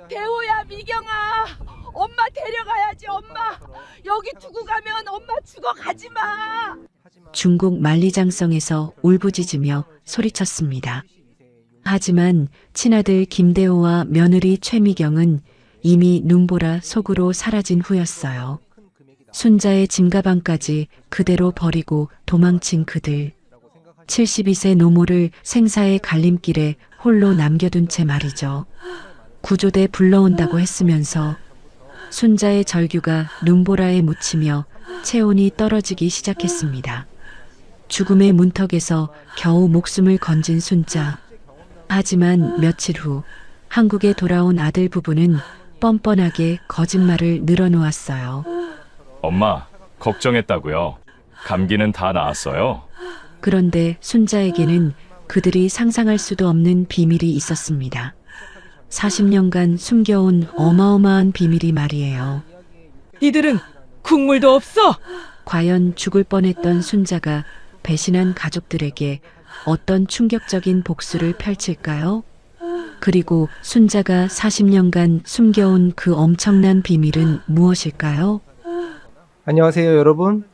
대호야, 미경아, 엄마 데려가야지. 엄마 여기 두고 가면 엄마 죽어가지 마. 중국 만리장성에서 울부짖으며 소리쳤습니다. 하지만 친아들 김대호와 며느리 최미경은 이미 눈보라 속으로 사라진 후였어요. 순자의 짐가방까지 그대로 버리고 도망친 그들. 72세 노모를 생사의 갈림길에 홀로 남겨둔 채 말이죠. 구조대 불러온다고 했으면서 순자의 절규가 눈보라에 묻히며 체온이 떨어지기 시작했습니다. 죽음의 문턱에서 겨우 목숨을 건진 순자. 하지만 며칠 후 한국에 돌아온 아들 부부는 뻔뻔하게 거짓말을 늘어놓았어요. 엄마, 걱정했다고요. 감기는 다 나았어요. 그런데 순자에게는 그들이 상상할 수도 없는 비밀이 있었습니다. 40년간 숨겨온 어마어마한 비밀이 말이에요. 이들은 국물도 없어. 과연 죽을 뻔했던 순자가 배신한 가족들에게 어떤 충격적인 복수를 펼칠까요? 그리고 순자가 40년간 숨겨온 그 엄청난 비밀은 무엇일까요? 안녕하세요, 여러분.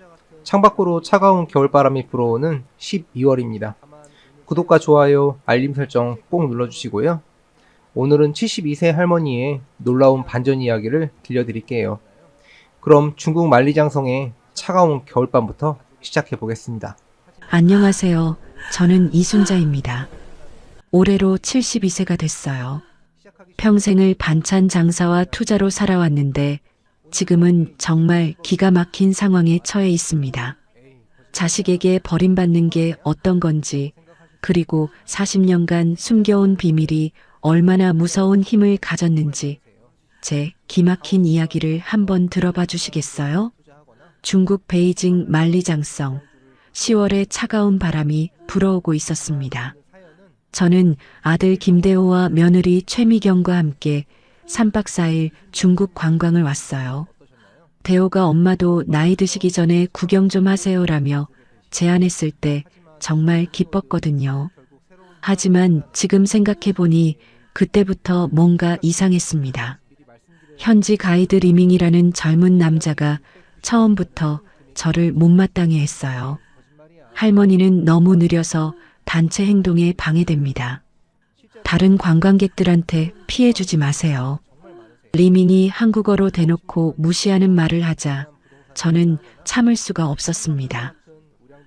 창밖으로 차가운 겨울바람이 불어오는 12월입니다. 구독과 좋아요, 알림 설정 꼭 눌러주시고요. 오늘은 72세 할머니의 놀라운 반전 이야기를 들려드릴게요. 그럼 중국 만리장성의 차가운 겨울밤부터 시작해 보겠습니다. 안녕하세요. 저는 이순자입니다. 올해로 72세가 됐어요. 평생을 반찬 장사와 투자로 살아왔는데 지금은 정말 기가 막힌 상황에 처해 있습니다. 자식에게 버림받는 게 어떤 건지, 그리고 40년간 숨겨온 비밀이 얼마나 무서운 힘을 가졌는지 제 기막힌 이야기를 한번 들어봐 주시겠어요? 중국 베이징 만리장성, 10월에 차가운 바람이 불어오고 있었습니다. 저는 아들 김대호와 며느리 최미경과 함께 3박 4일 중국 관광을 왔어요. 대호가 엄마도 나이 드시기 전에 구경 좀 하세요라며 제안했을 때 정말 기뻤거든요. 하지만 지금 생각해보니 그때부터 뭔가 이상했습니다. 현지 가이드 리밍이라는 젊은 남자가 처음부터 저를 못마땅해 했어요. 할머니는 너무 느려서 단체 행동에 방해됩니다. 다른 관광객들한테 피해주지 마세요. 리밍이 한국어로 대놓고 무시하는 말을 하자 저는 참을 수가 없었습니다.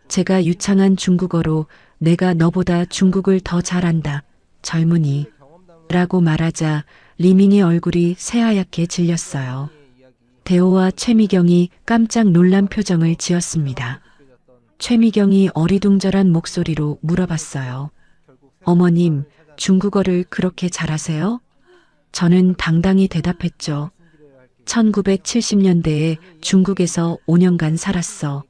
제가 유창한 중국어로 내가 너보다 중국을 더 잘한다, 젊은이 라고 말하자 리밍의 얼굴이 새하얗게 질렸어요. 대호와 최미경이 깜짝 놀란 표정을 지었습니다. 최미경이 어리둥절한 목소리로 물어봤어요. 어머님, 중국어를 그렇게 잘하세요? 저는 당당히 대답했죠. 1970년대에 중국에서 5년간 살았어.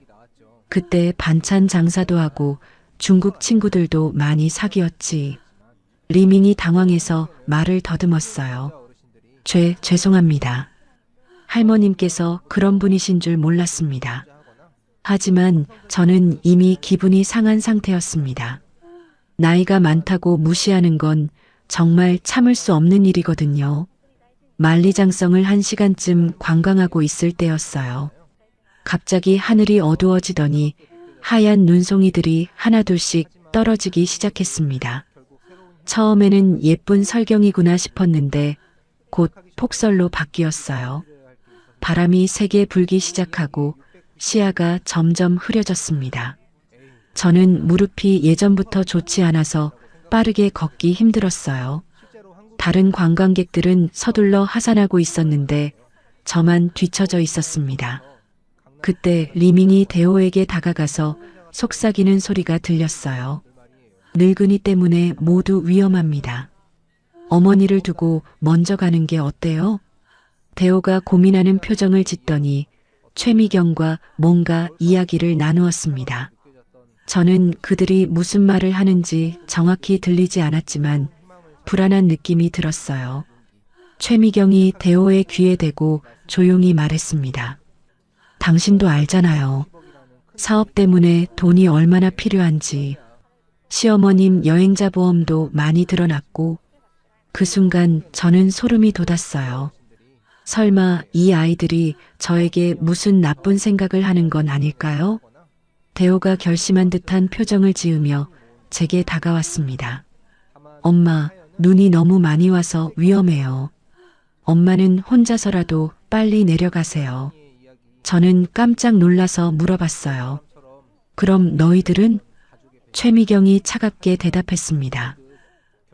그때 반찬 장사도 하고 중국 친구들도 많이 사귀었지. 리밍이 당황해서 말을 더듬었어요. 죄송합니다. 할머님께서 그런 분이신 줄 몰랐습니다. 하지만 저는 이미 기분이 상한 상태였습니다. 나이가 많다고 무시하는 건 정말 참을 수 없는 일이거든요. 만리장성을 1시간쯤 관광하고 있을 때였어요. 갑자기 하늘이 어두워지더니 하얀 눈송이들이 하나둘씩 떨어지기 시작했습니다. 처음에는 예쁜 설경이구나 싶었는데 곧 폭설로 바뀌었어요. 바람이 세게 불기 시작하고 시야가 점점 흐려졌습니다. 저는 무릎이 예전부터 좋지 않아서 빠르게 걷기 힘들었어요. 다른 관광객들은 서둘러 하산하고 있었는데 저만 뒤처져 있었습니다. 그때 리밍이 대호에게 다가가서 속삭이는 소리가 들렸어요. 늙은이 때문에 모두 위험합니다. 어머니를 두고 먼저 가는 게 어때요? 대호가 고민하는 표정을 짓더니 최미경과 뭔가 이야기를 나누었습니다. 저는 그들이 무슨 말을 하는지 정확히 들리지 않았지만 불안한 느낌이 들었어요. 최미경이 대호의 귀에 대고 조용히 말했습니다. 당신도 알잖아요. 사업 때문에 돈이 얼마나 필요한지. 시어머님 여행자 보험도 많이 들어놨고 그 순간 저는 소름이 돋았어요. 설마 이 아이들이 저에게 무슨 나쁜 생각을 하는 건 아닐까요? 대호가 결심한 듯한 표정을 지으며 제게 다가왔습니다. 엄마, 눈이 너무 많이 와서 위험해요. 엄마는 혼자서라도 빨리 내려가세요. 저는 깜짝 놀라서 물어봤어요. 그럼 너희들은? 최미경이 차갑게 대답했습니다.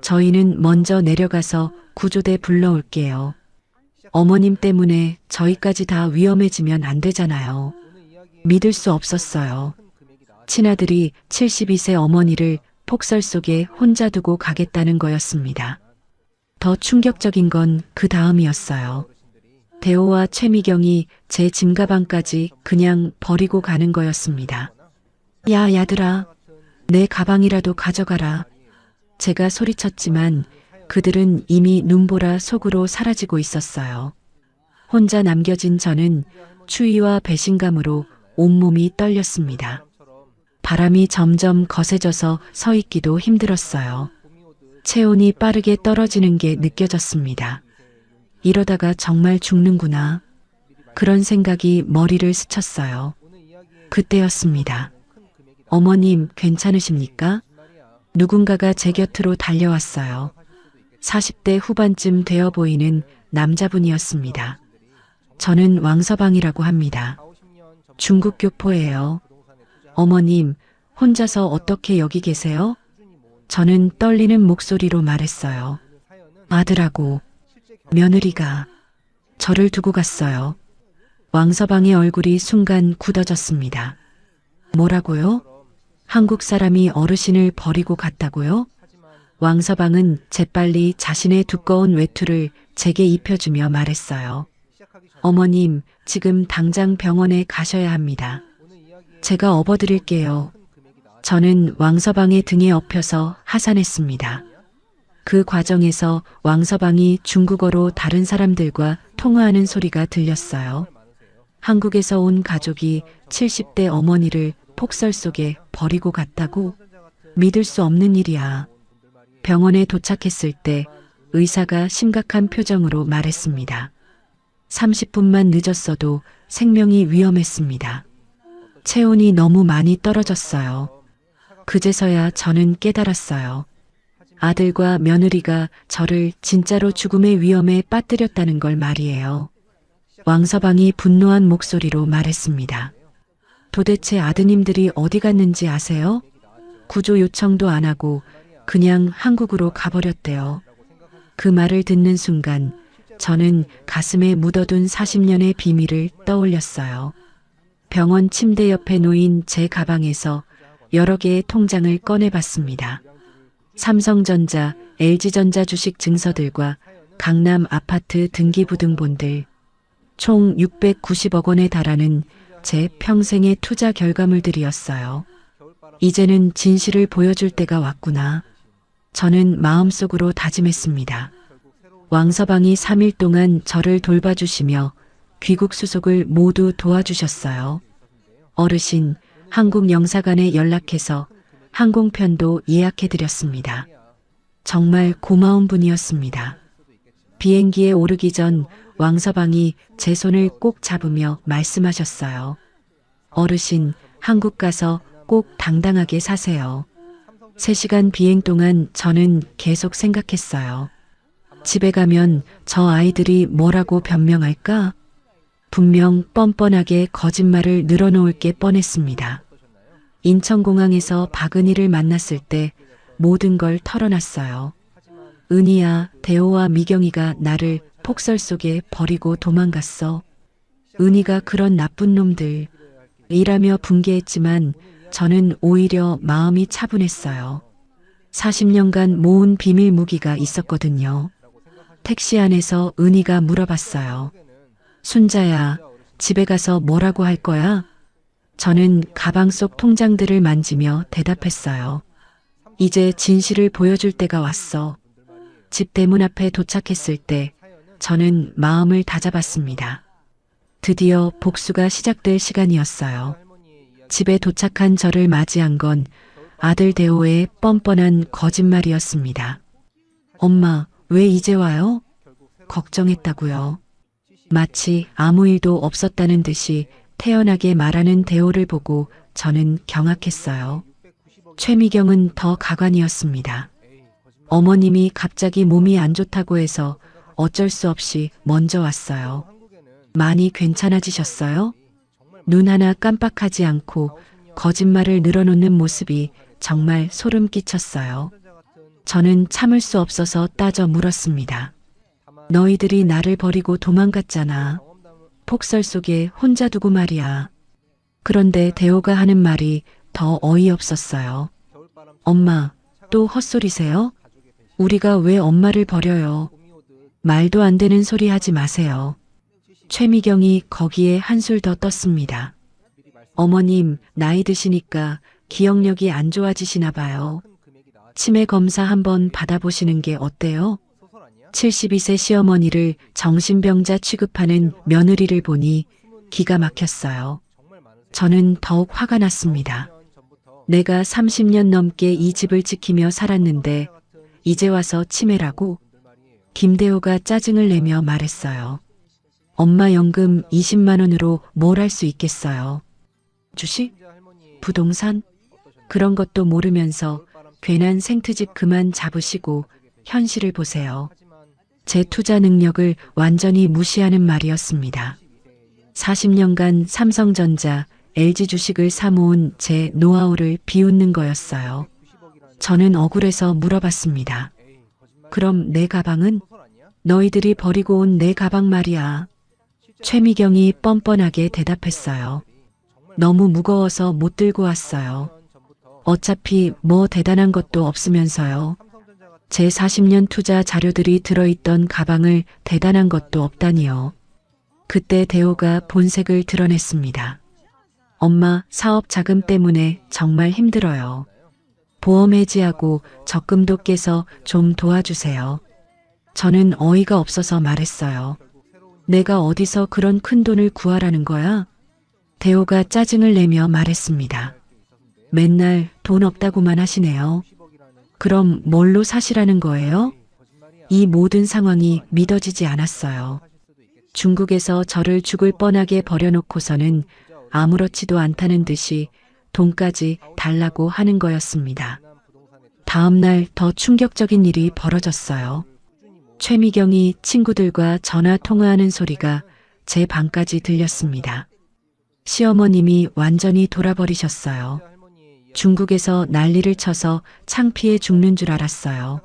저희는 먼저 내려가서 구조대 불러올게요. 어머님 때문에 저희까지 다 위험해지면 안 되잖아요. 믿을 수 없었어요. 친아들이 72세 어머니를 폭설 속에 혼자 두고 가겠다는 거였습니다. 더 충격적인 건 그 다음이었어요. 대호와 최미경이 제 짐가방까지 그냥 버리고 가는 거였습니다. 야, 야들아, 내 가방이라도 가져가라. 제가 소리쳤지만 그들은 이미 눈보라 속으로 사라지고 있었어요. 혼자 남겨진 저는 추위와 배신감으로 온몸이 떨렸습니다. 바람이 점점 거세져서 서 있기도 힘들었어요. 체온이 빠르게 떨어지는 게 느껴졌습니다. 이러다가 정말 죽는구나. 그런 생각이 머리를 스쳤어요. 그때였습니다. 어머님, 괜찮으십니까? 누군가가 제 곁으로 달려왔어요. 40대 후반쯤 되어 보이는 남자분이었습니다. 저는 왕서방이라고 합니다. 중국 교포예요. 어머님, 혼자서 어떻게 여기 계세요? 저는 떨리는 목소리로 말했어요. 아들하고 며느리가 저를 두고 갔어요. 왕서방의 얼굴이 순간 굳어졌습니다. 뭐라고요? 한국 사람이 어르신을 버리고 갔다고요? 왕서방은 재빨리 자신의 두꺼운 외투를 제게 입혀주며 말했어요. 어머님, 지금 당장 병원에 가셔야 합니다. 제가 업어드릴게요. 저는 왕서방의 등에 엎여서 하산했습니다. 그 과정에서 왕서방이 중국어로 다른 사람들과 통화하는 소리가 들렸어요. 한국에서 온 가족이 70대 어머니를 폭설 속에 버리고 갔다고? 믿을 수 없는 일이야. 병원에 도착했을 때 의사가 심각한 표정으로 말했습니다. 30분만 늦었어도 생명이 위험했습니다. 체온이 너무 많이 떨어졌어요. 그제서야 저는 깨달았어요. 아들과 며느리가 저를 진짜로 죽음의 위험에 빠뜨렸다는 걸 말이에요. 왕서방이 분노한 목소리로 말했습니다. 도대체 아드님들이 어디 갔는지 아세요? 구조 요청도 안 하고 그냥 한국으로 가버렸대요. 그 말을 듣는 순간 저는 가슴에 묻어둔 40년의 비밀을 떠올렸어요. 병원 침대 옆에 놓인 제 가방에서 여러 개의 통장을 꺼내봤습니다. 삼성전자, LG전자 주식 증서들과 강남 아파트 등기부등본들, 총 690억 원에 달하는 제 평생의 투자 결과물들이었어요. 이제는 진실을 보여줄 때가 왔구나. 저는 마음속으로 다짐했습니다. 왕서방이 3일 동안 저를 돌봐주시며 귀국 수속을 모두 도와주셨어요. 어르신, 한국 영사관에 연락해서 항공편도 예약해드렸습니다. 정말 고마운 분이었습니다. 비행기에 오르기 전 왕서방이 제 손을 꼭 잡으며 말씀하셨어요. 어르신, 한국 가서 꼭 당당하게 사세요. 3시간 비행 동안 저는 계속 생각했어요. 집에 가면 저 아이들이 뭐라고 변명할까? 분명 뻔뻔하게 거짓말을 늘어놓을 게 뻔했습니다. 인천공항에서 박은희를 만났을 때 모든 걸 털어놨어요. 은희야, 대호와 미경이가 나를 폭설 속에 버리고 도망갔어. 은희가 그런 나쁜 놈들. 이라며 분개했지만 저는 오히려 마음이 차분했어요. 40년간 모은 비밀 무기가 있었거든요. 택시 안에서 은희가 물어봤어요. 순자야, 집에 가서 뭐라고 할 거야? 저는 가방 속 통장들을 만지며 대답했어요. 이제 진실을 보여줄 때가 왔어. 집 대문 앞에 도착했을 때 저는 마음을 다잡았습니다. 드디어 복수가 시작될 시간이었어요. 집에 도착한 저를 맞이한 건 아들 대호의 뻔뻔한 거짓말이었습니다. 엄마, 왜 이제 와요? 걱정했다고요. 마치 아무 일도 없었다는 듯이 태연하게 말하는 대호를 보고 저는 경악했어요. 최미경은 더 가관이었습니다. 어머님이 갑자기 몸이 안 좋다고 해서 어쩔 수 없이 먼저 왔어요. 많이 괜찮아지셨어요? 눈 하나 깜빡하지 않고 거짓말을 늘어놓는 모습이 정말 소름 끼쳤어요. 저는 참을 수 없어서 따져 물었습니다. 너희들이 나를 버리고 도망갔잖아. 폭설 속에 혼자 두고 말이야. 그런데 대호가 하는 말이 더 어이없었어요. 엄마, 또 헛소리세요? 우리가 왜 엄마를 버려요? 말도 안 되는 소리 하지 마세요. 최미경이 거기에 한술 더 떴습니다. 어머님, 나이 드시니까 기억력이 안 좋아지시나 봐요. 치매 검사 한번 받아보시는 게 어때요? 72세 시어머니를 정신병자 취급하는 며느리를 보니 기가 막혔어요. 저는 더욱 화가 났습니다. 내가 30년 넘게 이 집을 지키며 살았는데 이제 와서 치매라고? 김대호가 짜증을 내며 말했어요. 엄마 연금 20만 원으로 뭘 할 수 있겠어요? 주식? 부동산? 그런 것도 모르면서 괜한 생트집 그만 잡으시고 현실을 보세요. 제 투자 능력을 완전히 무시하는 말이었습니다. 40년간 삼성전자, LG 주식을 사모은 제 노하우를 비웃는 거였어요. 저는 억울해서 물어봤습니다. 그럼 내 가방은? 너희들이 버리고 온 내 가방 말이야. 최미경이 뻔뻔하게 대답했어요. 너무 무거워서 못 들고 왔어요. 어차피 뭐 대단한 것도 없으면서요. 제 40년 투자 자료들이 들어있던 가방을 대단한 것도 없다니요. 그때 대호가 본색을 드러냈습니다. 엄마, 사업 자금 때문에 정말 힘들어요. 보험 해지하고 적금도 깨서 좀 도와주세요. 저는 어이가 없어서 말했어요. 내가 어디서 그런 큰 돈을 구하라는 거야? 대호가 짜증을 내며 말했습니다. 맨날 돈 없다고만 하시네요. 그럼 뭘로 사시라는 거예요? 이 모든 상황이 믿어지지 않았어요. 중국에서 저를 죽을 뻔하게 버려놓고서는 아무렇지도 않다는 듯이 돈까지 달라고 하는 거였습니다. 다음 날 더 충격적인 일이 벌어졌어요. 최미경이 친구들과 전화 통화하는 소리가 제 방까지 들렸습니다. 시어머님이 완전히 돌아버리셨어요. 중국에서 난리를 쳐서 창피해 죽는 줄 알았어요.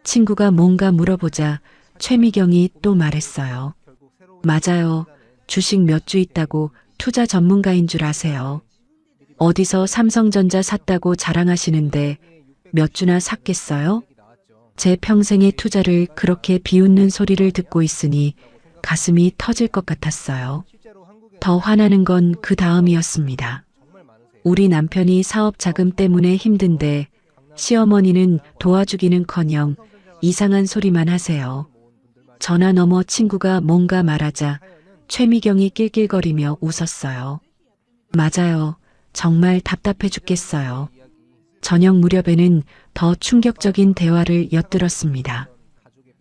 친구가 뭔가 물어보자 최미경이 또 말했어요. 맞아요. 주식 몇 주 있다고 투자 전문가인 줄 아세요. 어디서 삼성전자 샀다고 자랑하시는데 몇 주나 샀겠어요? 제 평생의 투자를 그렇게 비웃는 소리를 듣고 있으니 가슴이 터질 것 같았어요. 더 화나는 건 그 다음이었습니다. 우리 남편이 사업 자금 때문에 힘든데 시어머니는 도와주기는커녕 이상한 소리만 하세요. 전화 너머 친구가 뭔가 말하자 최미경이 낄낄거리며 웃었어요. 맞아요. 정말 답답해 죽겠어요. 저녁 무렵에는 더 충격적인 대화를 엿들었습니다.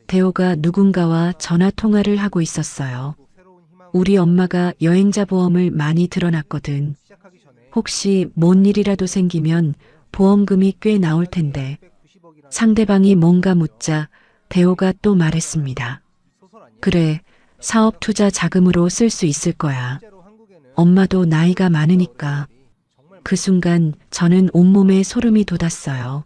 대호가 누군가와 전화 통화를 하고 있었어요. 우리 엄마가 여행자 보험을 많이 들어놨거든. 혹시 뭔 일이라도 생기면 보험금이 꽤 나올 텐데. 상대방이 뭔가 묻자 대호가 또 말했습니다. 그래, 사업 투자 자금으로 쓸 수 있을 거야. 엄마도 나이가 많으니까. 그 순간 저는 온몸에 소름이 돋았어요.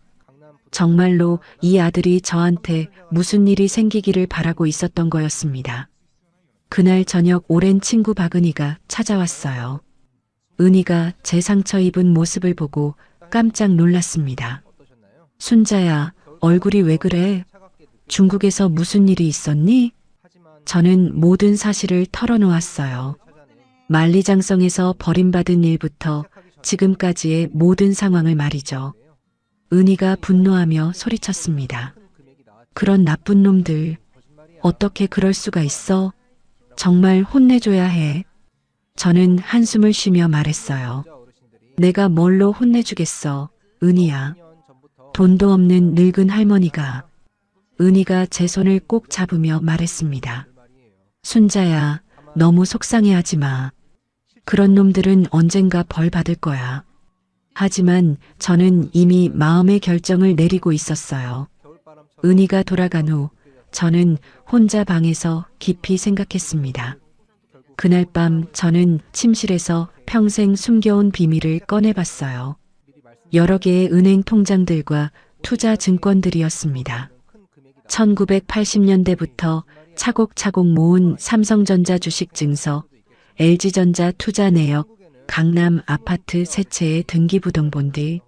정말로 이 아들이 저한테 무슨 일이 생기기를 바라고 있었던 거였습니다. 그날 저녁 오랜 친구 박은희가 찾아왔어요. 은희가 제 상처 입은 모습을 보고 깜짝 놀랐습니다. 순자야, 얼굴이 왜 그래? 중국에서 무슨 일이 있었니? 저는 모든 사실을 털어놓았어요. 만리장성에서 버림받은 일부터 지금까지의 모든 상황을 말이죠. 은희가 분노하며 소리쳤습니다. 그런 나쁜 놈들, 어떻게 그럴 수가 있어? 정말 혼내줘야 해. 저는 한숨을 쉬며 말했어요. 내가 뭘로 혼내주겠어, 은희야. 돈도 없는 늙은 할머니가. 은희가 제 손을 꼭 잡으며 말했습니다. 순자야, 너무 속상해하지 마. 그런 놈들은 언젠가 벌 받을 거야. 하지만 저는 이미 마음의 결정을 내리고 있었어요. 은희가 돌아간 후 저는 혼자 방에서 깊이 생각했습니다. 그날 밤 저는 침실에서 평생 숨겨온 비밀을 꺼내봤어요. 여러 개의 은행 통장들과 투자 증권들이었습니다. 1980년대부터 차곡차곡 모은 삼성전자 주식 증서, LG전자 투자 내역, 강남 아파트 세 채의 등기부등본들,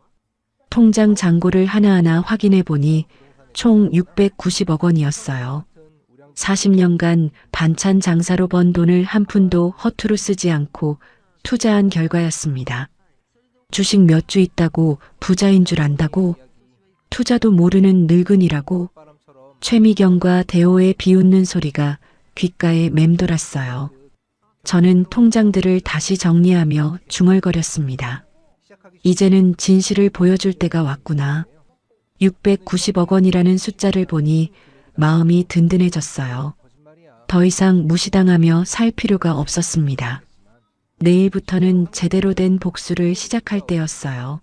통장 잔고를 하나하나 확인해 보니 총 690억 원이었어요. 40년간 반찬 장사로 번 돈을 한 푼도 허투루 쓰지 않고 투자한 결과였습니다. 주식 몇 주 있다고 부자인 줄 안다고? 투자도 모르는 늙은이라고? 최미경과 대호의 비웃는 소리가 귓가에 맴돌았어요. 저는 통장들을 다시 정리하며 중얼거렸습니다. 이제는 진실을 보여줄 때가 왔구나. 690억 원이라는 숫자를 보니 마음이 든든해졌어요. 더 이상 무시당하며 살 필요가 없었습니다. 내일부터는 제대로 된 복수를 시작할 때였어요.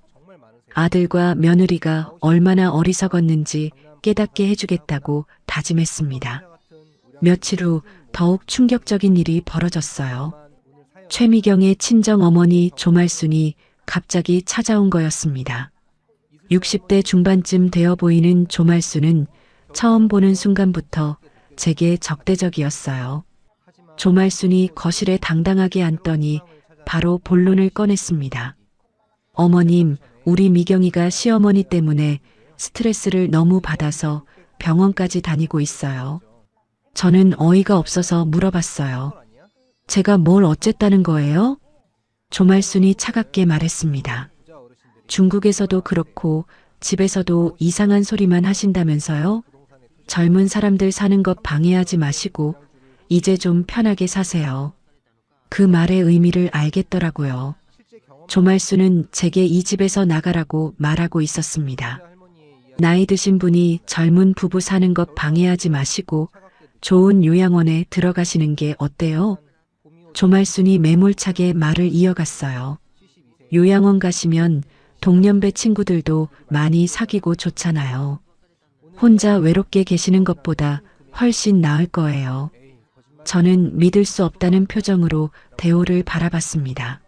아들과 며느리가 얼마나 어리석었는지 깨닫게 해주겠다고 다짐했습니다. 며칠 후 더욱 충격적인 일이 벌어졌어요. 최미경의 친정 어머니 조말순이 갑자기 찾아온 거였습니다. 60대 중반쯤 되어 보이는 조말순은 처음 보는 순간부터 제게 적대적이었어요. 조말순이 거실에 당당하게 앉더니 바로 본론을 꺼냈습니다. 어머님, 우리 미경이가 시어머니 때문에 스트레스를 너무 받아서 병원까지 다니고 있어요. 저는 어이가 없어서 물어봤어요. 제가 뭘 어쨌다는 거예요? 조말순이 차갑게 말했습니다. 중국에서도 그렇고 집에서도 이상한 소리만 하신다면서요? 젊은 사람들 사는 것 방해하지 마시고 이제 좀 편하게 사세요. 그 말의 의미를 알겠더라고요. 조말순은 제게 이 집에서 나가라고 말하고 있었습니다. 나이 드신 분이 젊은 부부 사는 것 방해하지 마시고 좋은 요양원에 들어가시는 게 어때요? 조말순이 매몰차게 말을 이어갔어요. 요양원 가시면 동년배 친구들도 많이 사귀고 좋잖아요. 혼자 외롭게 계시는 것보다 훨씬 나을 거예요. 저는 믿을 수 없다는 표정으로 대호를 바라봤습니다.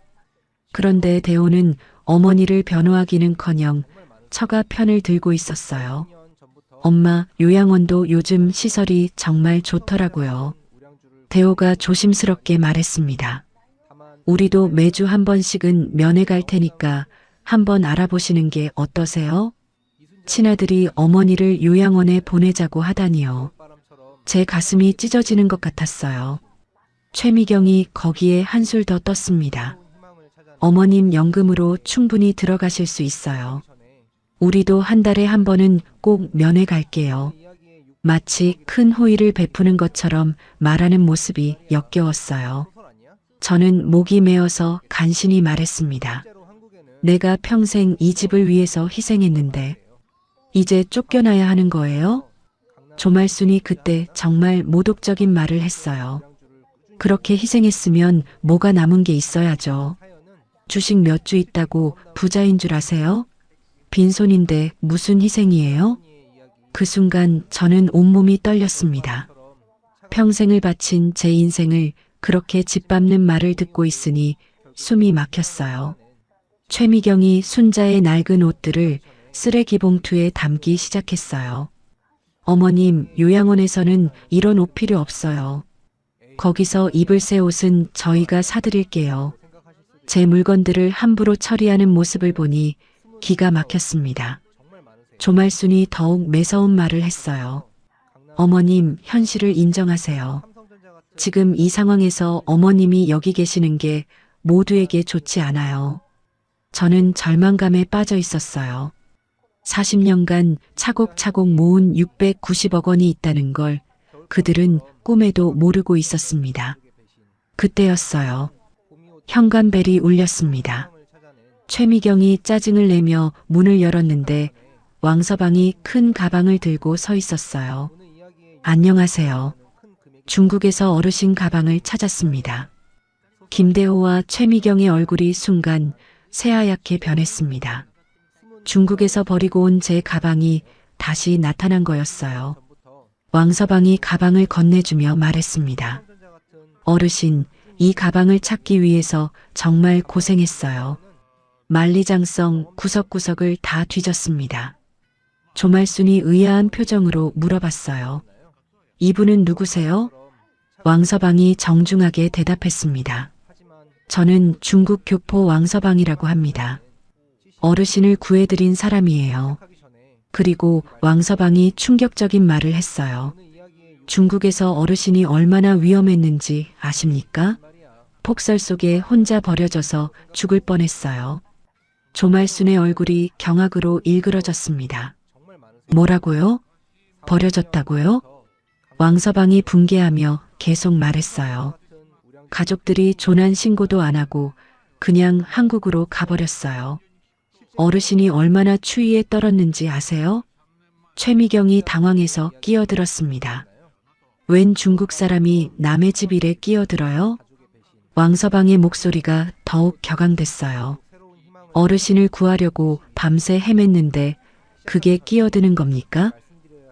그런데 대호는 어머니를 변호하기는커녕 처가 편을 들고 있었어요. 엄마, 요양원도 요즘 시설이 정말 좋더라고요. 대호가 조심스럽게 말했습니다. 우리도 매주 한 번씩은 면회 갈 테니까 한번 알아보시는 게 어떠세요? 친아들이 어머니를 요양원에 보내자고 하다니요. 제 가슴이 찢어지는 것 같았어요. 최미경이 거기에 한술 더 떴습니다. 어머님 연금으로 충분히 들어가실 수 있어요. 우리도 한 달에 한 번은 꼭 면회 갈게요. 마치 큰 호의를 베푸는 것처럼 말하는 모습이 역겨웠어요. 저는 목이 메어서 간신히 말했습니다. 내가 평생 이 집을 위해서 희생했는데 이제 쫓겨나야 하는 거예요? 조말순이 그때 정말 모독적인 말을 했어요. 그렇게 희생했으면 뭐가 남은 게 있어야죠. 주식 몇 주 있다고 부자인 줄 아세요? 빈손인데 무슨 희생이에요? 그 순간 저는 온몸이 떨렸습니다. 평생을 바친 제 인생을 그렇게 짓밟는 말을 듣고 있으니 숨이 막혔어요. 최미경이 순자의 낡은 옷들을 쓰레기 봉투에 담기 시작했어요. 어머님, 요양원에서는 이런 옷 필요 없어요. 거기서 입을 새 옷은 저희가 사드릴게요. 제 물건들을 함부로 처리하는 모습을 보니 기가 막혔습니다. 조말순이 더욱 매서운 말을 했어요. 어머님, 현실을 인정하세요. 지금 이 상황에서 어머님이 여기 계시는 게 모두에게 좋지 않아요. 저는 절망감에 빠져 있었어요. 40년간 차곡차곡 모은 690억 원이 있다는 걸 그들은 꿈에도 모르고 있었습니다. 그때였어요. 현관벨이 울렸습니다. 최미경이 짜증을 내며 문을 열었는데 왕서방이 큰 가방을 들고 서 있었어요. 안녕하세요. 중국에서 어르신 가방을 찾았습니다. 김대호와 최미경의 얼굴이 순간 새하얗게 변했습니다. 중국에서 버리고 온 제 가방이 다시 나타난 거였어요. 왕서방이 가방을 건네주며 말했습니다. 어르신, 이 가방을 찾기 위해서 정말 고생했어요. 만리장성 구석구석을 다 뒤졌습니다. 조말순이 의아한 표정으로 물어봤어요. 이분은 누구세요? 왕서방이 정중하게 대답했습니다. 저는 중국 교포 왕서방이라고 합니다. 어르신을 구해드린 사람이에요. 그리고 왕서방이 충격적인 말을 했어요. 중국에서 어르신이 얼마나 위험했는지 아십니까? 폭설 속에 혼자 버려져서 죽을 뻔했어요. 조말순의 얼굴이 경악으로 일그러졌습니다. 뭐라고요? 버려졌다고요? 왕서방이 붕괴하며 계속 말했어요. 가족들이 조난 신고도 안 하고 그냥 한국으로 가버렸어요. 어르신이 얼마나 추위에 떨었는지 아세요? 최미경이 당황해서 끼어들었습니다. 웬 중국 사람이 남의 집 일에 끼어들어요? 왕서방의 목소리가 더욱 격앙됐어요. 어르신을 구하려고 밤새 헤맸는데 그게 끼어드는 겁니까?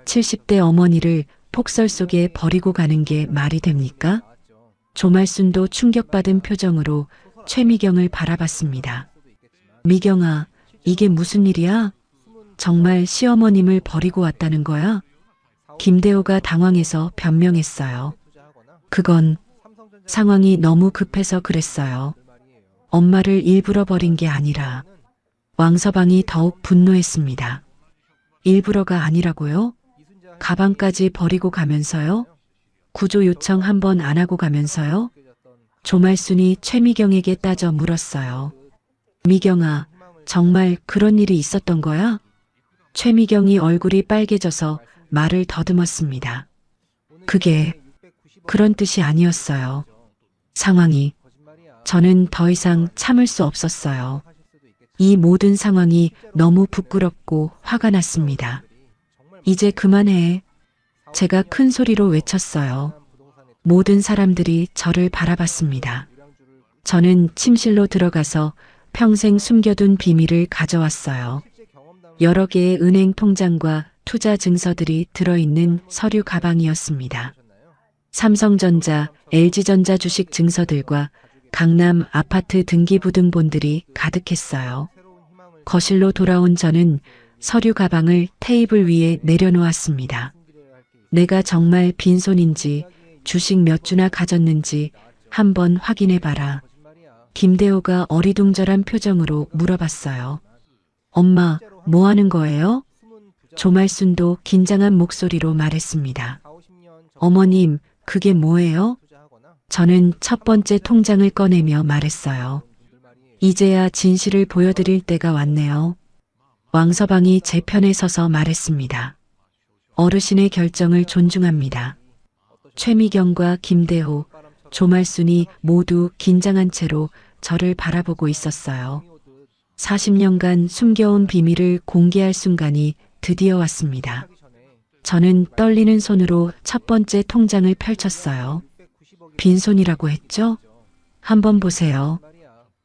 70대 어머니를 폭설 속에 버리고 가는 게 말이 됩니까? 조말순도 충격받은 표정으로 최미경을 바라봤습니다. 미경아, 이게 무슨 일이야? 정말 시어머님을 버리고 왔다는 거야? 김대호가 당황해서 변명했어요. 그건 상황이 너무 급해서 그랬어요. 엄마를 일부러 버린 게 아니라. 왕서방이 더욱 분노했습니다. 일부러가 아니라고요? 가방까지 버리고 가면서요? 구조 요청 한 번 안 하고 가면서요? 조말순이 최미경에게 따져 물었어요. 미경아, 정말 그런 일이 있었던 거야? 최미경이 얼굴이 빨개져서 말을 더듬었습니다. 그게 그런 뜻이 아니었어요. 상황이. 저는 더 이상 참을 수 없었어요. 이 모든 상황이 너무 부끄럽고 화가 났습니다. 이제 그만해. 제가 큰 소리로 외쳤어요. 모든 사람들이 저를 바라봤습니다. 저는 침실로 들어가서 평생 숨겨둔 비밀을 가져왔어요. 여러 개의 은행 통장과 투자 증서들이 들어있는 서류 가방이었습니다. 삼성전자, LG전자 주식 증서들과 강남 아파트 등기부등본들이 가득했어요. 거실로 돌아온 저는 서류 가방을 테이블 위에 내려놓았습니다. 내가 정말 빈손인지 주식 몇 주나 가졌는지 한번 확인해봐라. 김대호가 어리둥절한 표정으로 물어봤어요. 엄마, 뭐 하는 거예요? 조말순도 긴장한 목소리로 말했습니다. 어머님, 그게 뭐예요? 저는 첫 번째 통장을 꺼내며 말했어요. 이제야 진실을 보여드릴 때가 왔네요. 왕서방이 제 편에 서서 말했습니다. 어르신의 결정을 존중합니다. 최미경과 김대호, 조말순이 모두 긴장한 채로 저를 바라보고 있었어요. 40년간 숨겨온 비밀을 공개할 순간이 드디어 왔습니다. 저는 떨리는 손으로 첫 번째 통장을 펼쳤어요. 빈손이라고 했죠? 한번 보세요.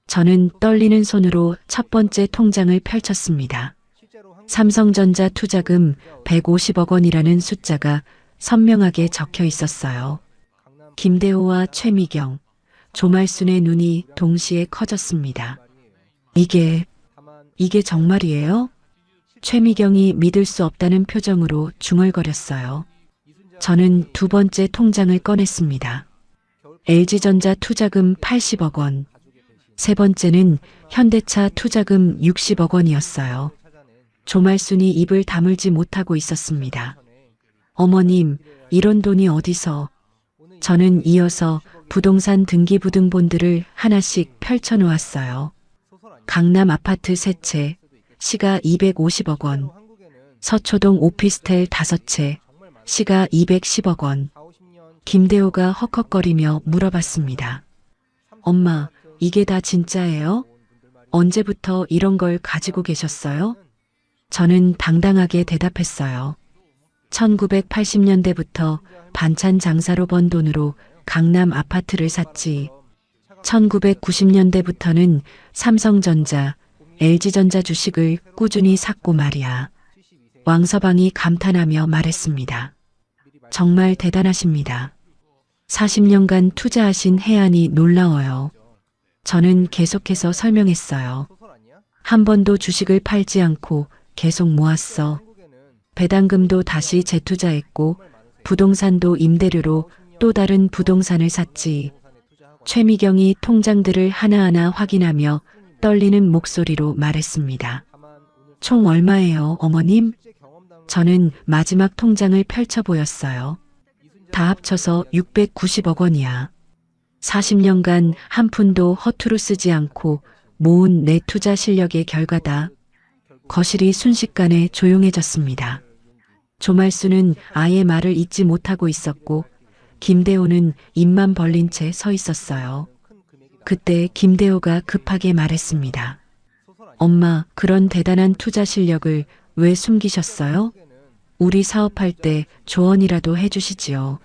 저는 떨리는 손으로 첫 번째 통장을 펼쳤습니다. 삼성전자 투자금 150억 원이라는 숫자가 선명하게 적혀 있었어요. 김대호와 최미경, 조말순의 눈이 동시에 커졌습니다. 이게 정말이에요? 최미경이 믿을 수 없다는 표정으로 중얼거렸어요. 저는 두 번째 통장을 꺼냈습니다. LG전자 투자금 80억 원. 세 번째는 현대차 투자금 60억 원이었어요. 조말순이 입을 다물지 못하고 있었습니다. 어머님, 이런 돈이 어디서? 저는 이어서 부동산 등기부등본들을 하나씩 펼쳐놓았어요. 강남 아파트 3채, 시가 250억 원. 서초동 오피스텔 5채, 시가 210억 원. 김대호가 헉헉거리며 물어봤습니다. 엄마, 이게 다 진짜예요? 언제부터 이런 걸 가지고 계셨어요? 저는 당당하게 대답했어요. 1980년대부터 반찬 장사로 번 돈으로 강남 아파트를 샀지. 1990년대부터는 삼성전자, LG전자 주식을 꾸준히 샀고 말이야. 왕서방이 감탄하며 말했습니다. 정말 대단하십니다. 40년간 투자하신 해안이 놀라워요. 저는 계속해서 설명했어요. 한 번도 주식을 팔지 않고 계속 모았어. 배당금도 다시 재투자했고 부동산도 임대료로 또 다른 부동산을 샀지. 최미경이 통장들을 하나하나 확인하며 떨리는 목소리로 말했습니다. 총 얼마예요, 어머님? 저는 마지막 통장을 펼쳐 보였어요. 다 합쳐서 690억 원이야. 40년간 한 푼도 허투루 쓰지 않고 모은 내 투자 실력의 결과다. 거실이 순식간에 조용해졌습니다. 조말수는 아예 말을 잇지 못하고 있었고 김대호는 입만 벌린 채 서 있었어요. 그때 김대호가 급하게 말했습니다. 엄마, 그런 대단한 투자 실력을 왜 숨기셨어요? 우리 사업할 때 조언이라도 해주시지요.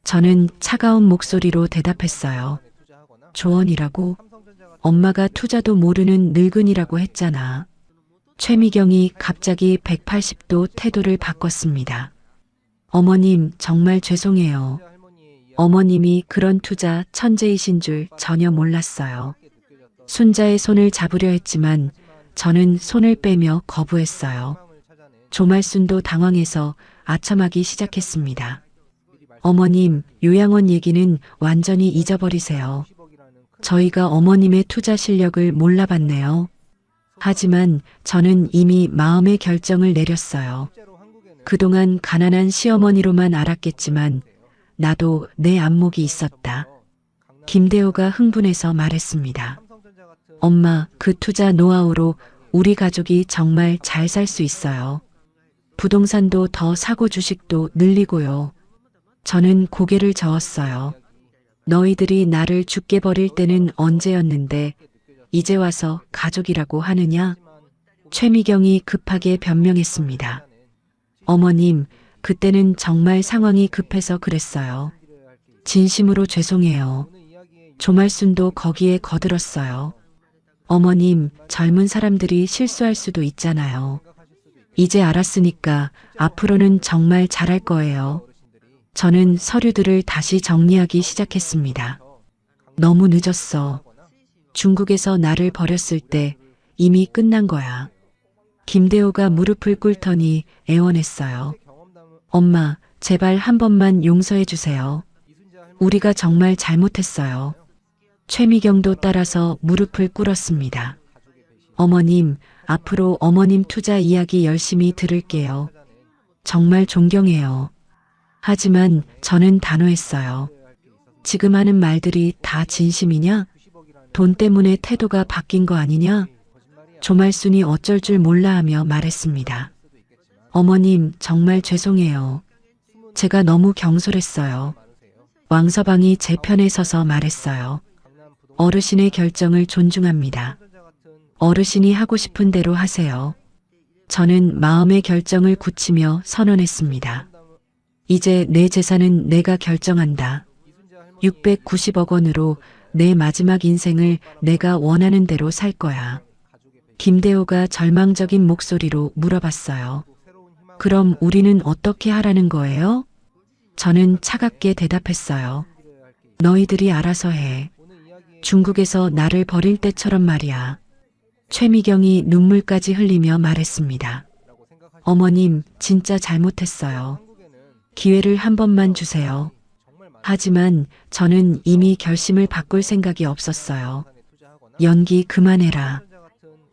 저는 차가운 목소리로 대답했어요. 조언이라고? 엄마가 투자도 모르는 늙은이라고 했잖아. 최미경이 갑자기 180도 태도를 바꿨습니다. 어머님, 정말 죄송해요. 어머님이 그런 투자 천재이신 줄 전혀 몰랐어요. 순자의 손을 잡으려 했지만 저는 손을 빼며 거부했어요. 조말순도 당황해서 아첨하기 시작했습니다. 어머님, 요양원 얘기는 완전히 잊어버리세요. 저희가 어머님의 투자 실력을 몰라봤네요. 하지만 저는 이미 마음의 결정을 내렸어요. 그동안 가난한 시어머니로만 알았겠지만 나도 내 안목이 있었다. 김대호가 흥분해서 말했습니다. 엄마, 그 투자 노하우로 우리 가족이 정말 잘 살 수 있어요. 부동산도 더 사고 주식도 늘리고요. 저는 고개를 저었어요. 너희들이 나를 죽게 버릴 때는 언제였는데 이제 와서 가족이라고 하느냐? 최미경이 급하게 변명했습니다. 어머님, 그때는 정말 상황이 급해서 그랬어요. 진심으로 죄송해요. 조말순도 거기에 거들었어요. 어머님, 젊은 사람들이 실수할 수도 있잖아요. 이제 알았으니까 앞으로는 정말 잘할 거예요. 저는 서류들을 다시 정리하기 시작했습니다. 너무 늦었어. 중국에서 나를 버렸을 때 이미 끝난 거야. 김대호가 무릎을 꿇더니 애원했어요. 엄마, 제발 한 번만 용서해 주세요. 우리가 정말 잘못했어요. 최미경도 따라서 무릎을 꿇었습니다. 어머님, 앞으로 어머님 투자 이야기 열심히 들을게요. 정말 존경해요. 하지만 저는 단호했어요. 지금 하는 말들이 다 진심이냐? 돈 때문에 태도가 바뀐 거 아니냐? 조말순이 어쩔 줄 몰라 하며 말했습니다. 어머님, 정말 죄송해요. 제가 너무 경솔했어요. 왕서방이 제 편에 서서 말했어요. 어르신의 결정을 존중합니다. 어르신이 하고 싶은 대로 하세요. 저는 마음의 결정을 굳히며 선언했습니다. 이제 내 재산은 내가 결정한다. 690억 원으로 내 마지막 인생을 내가 원하는 대로 살 거야. 김대호가 절망적인 목소리로 물어봤어요. 그럼 우리는 어떻게 하라는 거예요? 저는 차갑게 대답했어요. 너희들이 알아서 해. 중국에서 나를 버릴 때처럼 말이야. 최미경이 눈물까지 흘리며 말했습니다. 어머님, 진짜 잘못했어요. 기회를 한 번만 주세요. 하지만 저는 이미 결심을 바꿀 생각이 없었어요. 연기 그만해라.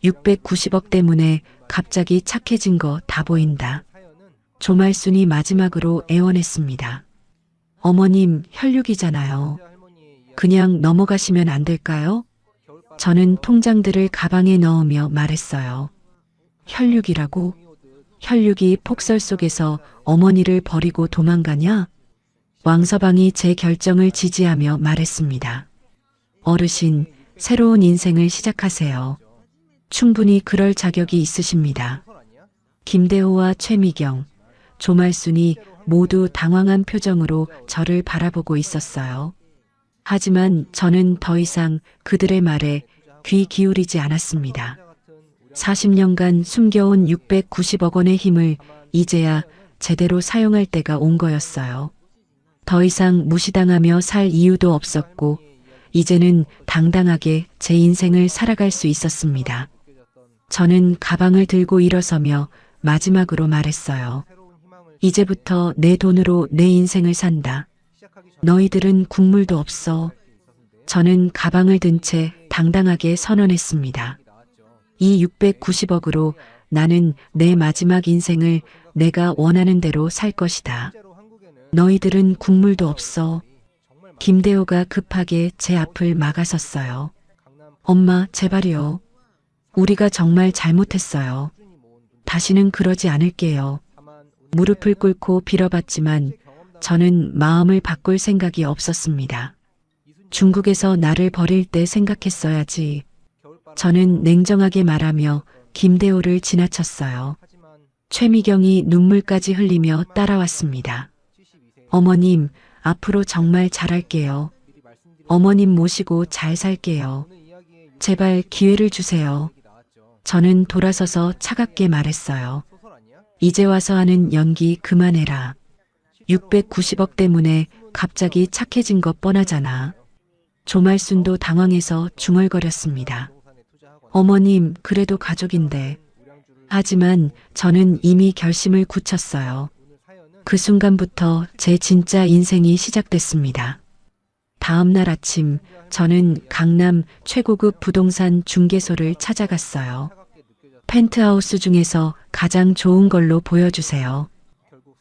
690억 때문에 갑자기 착해진 거 다 보인다. 조말순이 마지막으로 애원했습니다. 어머님, 혈육이잖아요. 그냥 넘어가시면 안 될까요? 저는 통장들을 가방에 넣으며 말했어요. 혈육이라고? 혈육이 폭설 속에서 어머니를 버리고 도망가냐? 왕서방이 제 결정을 지지하며 말했습니다. 어르신, 새로운 인생을 시작하세요. 충분히 그럴 자격이 있으십니다. 김대호와 최미경, 조말순이 모두 당황한 표정으로 저를 바라보고 있었어요. 하지만 저는 더 이상 그들의 말에 귀 기울이지 않았습니다. 40년간 숨겨온 690억 원의 힘을 이제야 제대로 사용할 때가 온 거였어요. 더 이상 무시당하며 살 이유도 없었고, 이제는 당당하게 제 인생을 살아갈 수 있었습니다. 저는 가방을 들고 일어서며 마지막으로 말했어요. 이제부터 내 돈으로 내 인생을 산다. 너희들은 국물도 없어. 저는 가방을 든 채 당당하게 선언했습니다. 이 690억으로 나는 내 마지막 인생을 내가 원하는 대로 살 것이다. 너희들은 국물도 없어. 김대호가 급하게 제 앞을 막아섰어요. 엄마, 제발요. 우리가 정말 잘못했어요. 다시는 그러지 않을게요. 무릎을 꿇고 빌어봤지만 저는 마음을 바꿀 생각이 없었습니다. 중국에서 나를 버릴 때 생각했어야지. 저는 냉정하게 말하며 김대호를 지나쳤어요. 최미경이 눈물까지 흘리며 따라왔습니다. 어머님, 앞으로 정말 잘할게요. 어머님 모시고 잘 살게요. 제발 기회를 주세요. 저는 돌아서서 차갑게 말했어요. 이제 와서 하는 연기 그만해라. 690억 때문에 갑자기 착해진 것 뻔하잖아. 조말순도 당황해서 중얼거렸습니다. 어머님, 그래도 가족인데. 하지만 저는 이미 결심을 굳혔어요. 그 순간부터 제 진짜 인생이 시작됐습니다. 다음 날 아침, 저는 강남 최고급 부동산 중개소를 찾아갔어요. 펜트하우스 중에서 가장 좋은 걸로 보여주세요.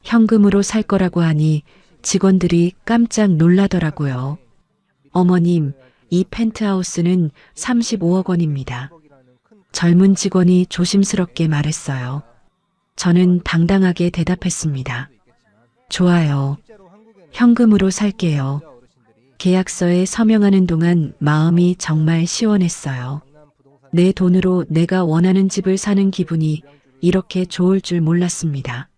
현금으로 살 거라고 하니 직원들이 깜짝 놀라더라고요. 어머님, 이 펜트하우스는 35억 원입니다. 젊은 직원이 조심스럽게 말했어요. 저는 당당하게 대답했습니다. 좋아요. 현금으로 살게요. 계약서에 서명하는 동안 마음이 정말 시원했어요. 내 돈으로 내가 원하는 집을 사는 기분이 이렇게 좋을 줄 몰랐습니다.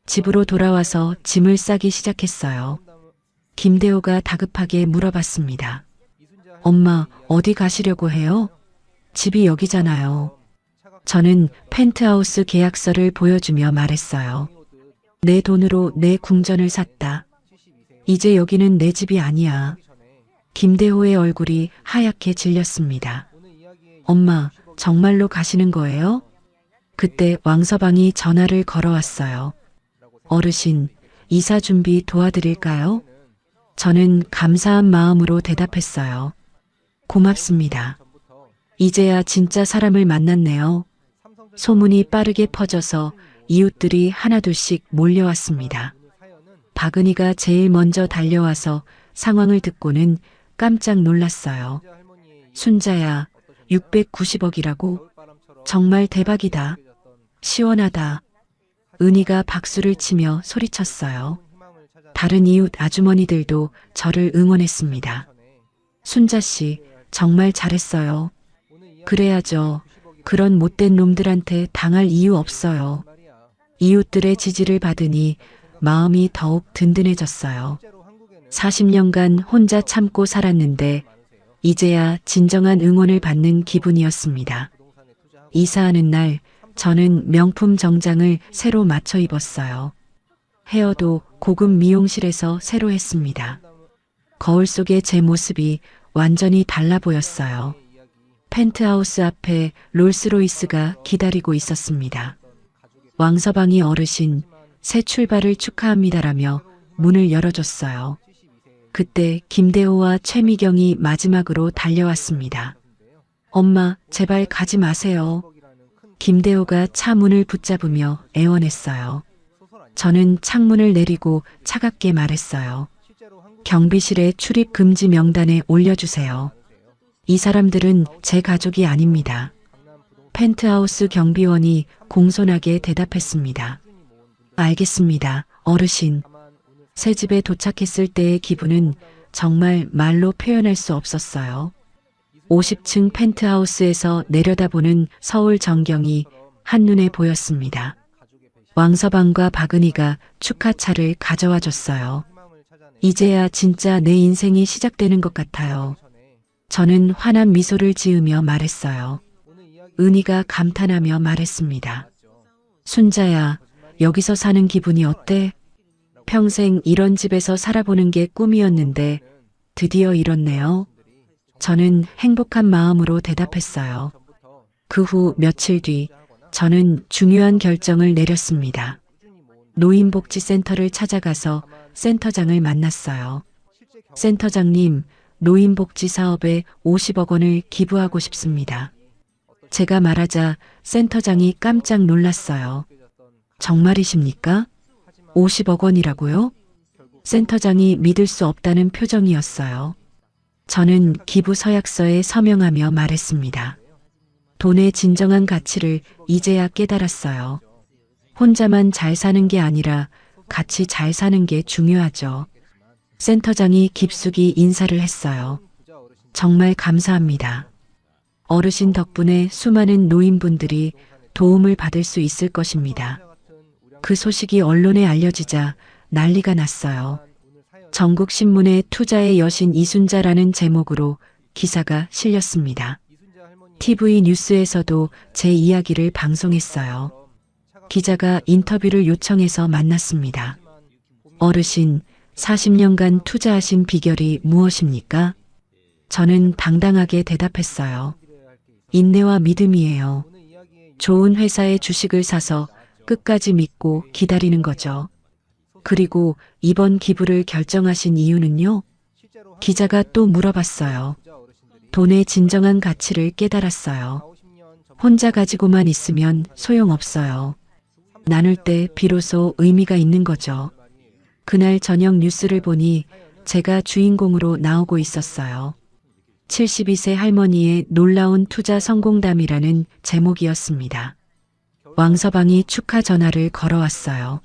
집으로 돌아와서 짐을 싸기 시작했어요. 김대호가 다급하게 물어봤습니다. 엄마, 어디 가시려고 해요? 집이 여기잖아요. 저는 펜트하우스 계약서를 보여주며 말했어요. 내 돈으로 내 궁전을 샀다. 이제 여기는 내 집이 아니야. 김대호의 얼굴이 하얗게 질렸습니다. 엄마, 정말로 가시는 거예요? 그때 왕서방이 전화를 걸어왔어요. 어르신, 이사 준비 도와드릴까요? 저는 감사한 마음으로 대답했어요. 고맙습니다. 이제야 진짜 사람을 만났네요. 소문이 빠르게 퍼져서 이웃들이 하나둘씩 몰려왔습니다. 박은희가 제일 먼저 달려와서 상황을 듣고는 깜짝 놀랐어요. 순자야, 690억이라고? 정말 대박이다. 시원하다. 은희가 박수를 치며 소리쳤어요. 다른 이웃 아주머니들도 저를 응원했습니다. 순자 씨, 정말 잘했어요. 그래야죠. 그런 못된 놈들한테 당할 이유 없어요. 이웃들의 지지를 받으니 마음이 더욱 든든해졌어요. 40년간 혼자 참고 살았는데 이제야 진정한 응원을 받는 기분이었습니다. 이사하는 날 저는 명품 정장을 새로 맞춰 입었어요. 헤어도 고급 미용실에서 새로 했습니다. 거울 속의 제 모습이 완전히 달라 보였어요. 펜트하우스 앞에 롤스로이스가 기다리고 있었습니다. 왕서방이 어르신, 새 출발을 축하합니다라며 문을 열어줬어요. 그때 김대호와 최미경이 마지막으로 달려왔습니다. 엄마, 제발 가지 마세요. 김대호가 차 문을 붙잡으며 애원했어요. 저는 창문을 내리고 차갑게 말했어요. 경비실에 출입 금지 명단에 올려주세요. 이 사람들은 제 가족이 아닙니다. 펜트하우스 경비원이 공손하게 대답했습니다. 알겠습니다, 어르신. 새 집에 도착했을 때의 기분은 정말 말로 표현할 수 없었어요. 50층 펜트하우스에서 내려다보는 서울 전경이 한눈에 보였습니다. 왕서방과 박은희가 축하차를 가져와 줬어요. 이제야 진짜 내 인생이 시작되는 것 같아요. 저는 환한 미소를 지으며 말했어요. 은희가 감탄하며 말했습니다. 순자야, 여기서 사는 기분이 어때? 평생 이런 집에서 살아보는 게 꿈이었는데 드디어 이렇네요. 저는 행복한 마음으로 대답했어요. 그 후 며칠 뒤 저는 중요한 결정을 내렸습니다. 노인복지센터를 찾아가서 센터장을 만났어요. 센터장님, 노인복지 사업에 50억 원을 기부하고 싶습니다. 제가 말하자 센터장이 깜짝 놀랐어요. 정말이십니까? 50억 원이라고요? 센터장이 믿을 수 없다는 표정이었어요. 저는 기부 서약서에 서명하며 말했습니다. 돈의 진정한 가치를 이제야 깨달았어요. 혼자만 잘 사는 게 아니라 같이 잘 사는 게 중요하죠. 센터장이 깊숙이 인사를 했어요. 정말 감사합니다. 어르신 덕분에 수많은 노인분들이 도움을 받을 수 있을 것입니다. 그 소식이 언론에 알려지자 난리가 났어요. 전국신문에 투자의 여신 이순자라는 제목으로 기사가 실렸습니다. TV 뉴스에서도 제 이야기를 방송했어요. 기자가 인터뷰를 요청해서 만났습니다. 어르신, 40년간 투자하신 비결이 무엇입니까? 저는 당당하게 대답했어요. 인내와 믿음이에요. 좋은 회사의 주식을 사서 끝까지 믿고 기다리는 거죠. 그리고 이번 기부를 결정하신 이유는요? 기자가 또 물어봤어요. 돈의 진정한 가치를 깨달았어요. 혼자 가지고만 있으면 소용없어요. 나눌 때 비로소 의미가 있는 거죠. 그날 저녁 뉴스를 보니 제가 주인공으로 나오고 있었어요. 72세 할머니의 놀라운 투자 성공담이라는 제목이었습니다. 왕서방이 축하 전화를 걸어왔어요.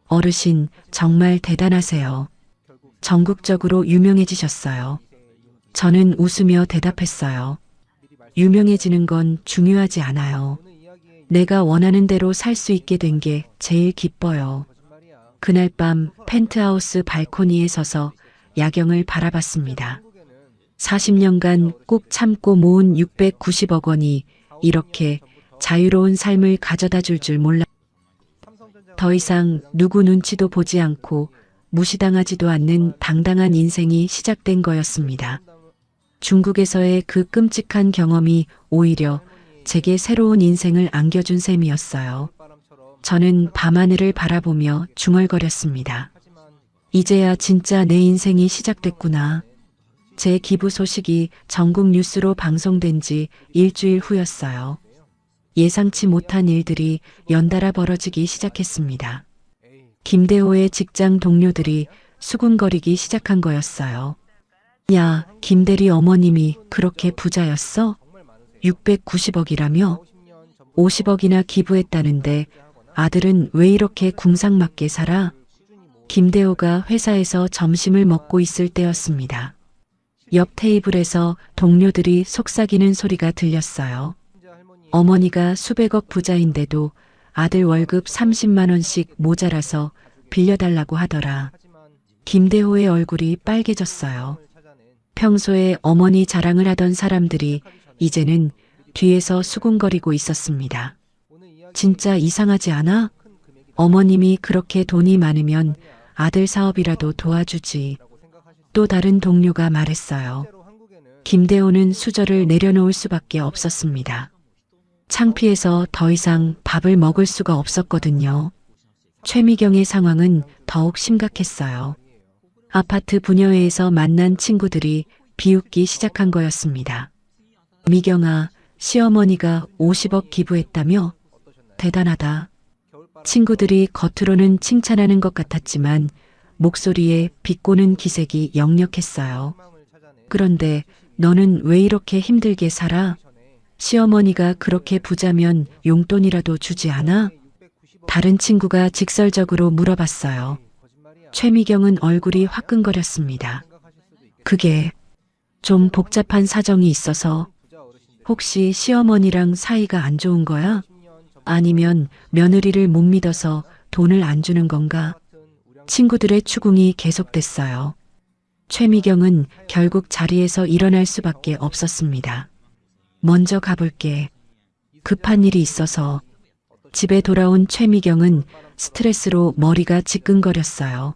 어르신, 정말 대단하세요. 전국적으로 유명해지셨어요. 저는 웃으며 대답했어요. 유명해지는 건 중요하지 않아요. 내가 원하는 대로 살 수 있게 된 게 제일 기뻐요. 그날 밤 펜트하우스 발코니에 서서 야경을 바라봤습니다. 40년간 꾹 참고 모은 690억 원이 이렇게 자유로운 삶을 가져다 줄 몰라. 더 이상 누구 눈치도 보지 않고 무시당하지도 않는 당당한 인생이 시작된 거였습니다. 중국에서의 그 끔찍한 경험이 오히려 제게 새로운 인생을 안겨준 셈이었어요. 저는 밤하늘을 바라보며 중얼거렸습니다. 이제야 진짜 내 인생이 시작됐구나. 제 기부 소식이 전국 뉴스로 방송된 지 일주일 후였어요. 예상치 못한 일들이 연달아 벌어지기 시작했습니다. 김대호의 직장 동료들이 수군거리기 시작한 거였어요. 야, 김대리 어머님이 그렇게 부자였어? 690억이라며? 50억이나 기부했다는데 아들은 왜 이렇게 궁상맞게 살아? 김대호가 회사에서 점심을 먹고 있을 때였습니다. 옆 테이블에서 동료들이 속삭이는 소리가 들렸어요. 어머니가 수백억 부자인데도 아들 월급 30만 원씩 모자라서 빌려달라고 하더라. 김대호의 얼굴이 빨개졌어요. 평소에 어머니 자랑을 하던 사람들이 이제는 뒤에서 수군거리고 있었습니다. 진짜 이상하지 않아? 어머님이 그렇게 돈이 많으면 아들 사업이라도 도와주지. 또 다른 동료가 말했어요. 김대호는 수저를 내려놓을 수밖에 없었습니다. 창피해서 더 이상 밥을 먹을 수가 없었거든요. 최미경의 상황은 더욱 심각했어요. 아파트 분여회에서 만난 친구들이 비웃기 시작한 거였습니다. 미경아, 시어머니가 50억 기부했다며? 대단하다. 친구들이 겉으로는 칭찬하는 것 같았지만 목소리에 비꼬는 기색이 역력했어요. 그런데 너는 왜 이렇게 힘들게 살아? 시어머니가 그렇게 부자면 용돈이라도 주지 않아? 다른 친구가 직설적으로 물어봤어요. 최미경은 얼굴이 화끈거렸습니다. 그게 좀 복잡한 사정이 있어서. 혹시 시어머니랑 사이가 안 좋은 거야? 아니면 며느리를 못 믿어서 돈을 안 주는 건가? 친구들의 추궁이 계속됐어요. 최미경은 결국 자리에서 일어날 수밖에 없었습니다. 먼저 가볼게. 급한 일이 있어서. 집에 돌아온 최미경은 스트레스로 머리가 지끈거렸어요.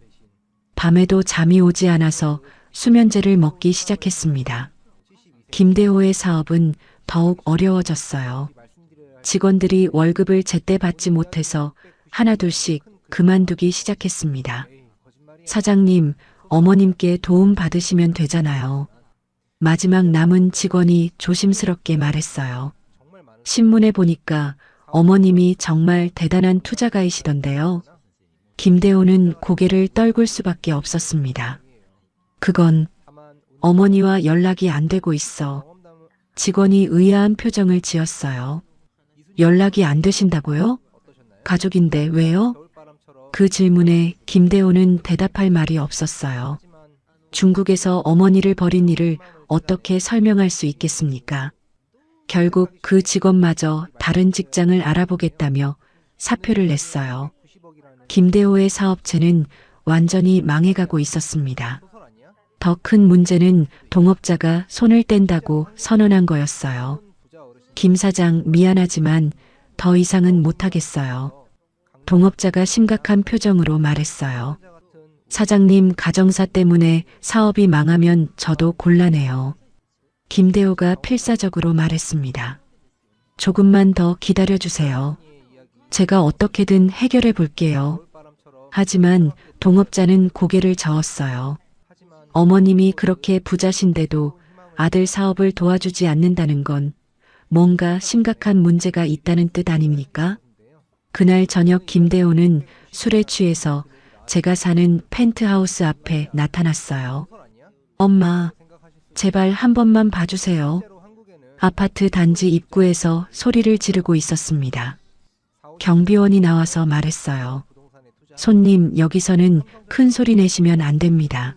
밤에도 잠이 오지 않아서 수면제를 먹기 시작했습니다. 김대호의 사업은 더욱 어려워졌어요. 직원들이 월급을 제때 받지 못해서 하나둘씩 그만두기 시작했습니다. 사장님, 어머님께 도움 받으시면 되잖아요. 마지막 남은 직원이 조심스럽게 말했어요. 신문에 보니까 어머님이 정말 대단한 투자가이시던데요. 김대호는 고개를 떨굴 수밖에 없었습니다. 그건 어머니와 연락이 안 되고 있어. 직원이 의아한 표정을 지었어요. 연락이 안 되신다고요? 가족인데 왜요? 그 질문에 김대호는 대답할 말이 없었어요. 중국에서 어머니를 버린 일을 어떻게 설명할 수 있겠습니까? 결국 그 직원마저 다른 직장을 알아보겠다며 사표를 냈어요. 김대호의 사업체는 완전히 망해가고 있었습니다. 더 큰 문제는 동업자가 손을 뗀다고 선언한 거였어요. 김 사장 미안하지만 더 이상은 못하겠어요. 동업자가 심각한 표정으로 말했어요. 사장님 가정사 때문에 사업이 망하면 저도 곤란해요. 김대호가 필사적으로 말했습니다. 조금만 더 기다려주세요. 제가 어떻게든 해결해 볼게요. 하지만 동업자는 고개를 저었어요. 어머님이 그렇게 부자신데도 아들 사업을 도와주지 않는다는 건 뭔가 심각한 문제가 있다는 뜻 아닙니까? 그날 저녁 김대호는 술에 취해서 제가 사는 펜트하우스 앞에 나타났어요. 엄마, 제발 한 번만 봐주세요. 아파트 단지 입구에서 소리를 지르고 있었습니다. 경비원이 나와서 말했어요. 손님, 여기서는 큰 소리 내시면 안 됩니다.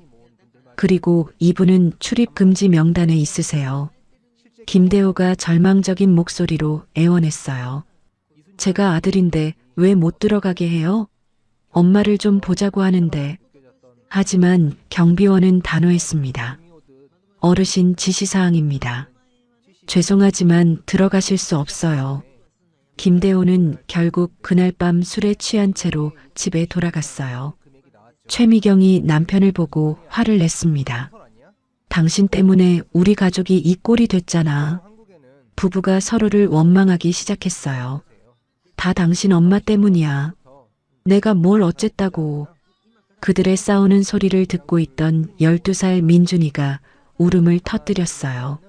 그리고 이분은 출입 금지 명단에 있으세요. 김대호가 절망적인 목소리로 애원했어요. 제가 아들인데 왜 못 들어가게 해요? 엄마를 좀 보자고 하는데. 하지만 경비원은 단호했습니다. 어르신 지시사항입니다. 죄송하지만 들어가실 수 없어요. 김대호는 결국 그날 밤 술에 취한 채로 집에 돌아갔어요. 최미경이 남편을 보고 화를 냈습니다. 당신 때문에 우리 가족이 이 꼴이 됐잖아. 부부가 서로를 원망하기 시작했어요. 다 당신 엄마 때문이야. 내가 뭘 어쨌다고. 그들의 싸우는 소리를 듣고 있던 12살 민준이가 울음을 터뜨렸어요.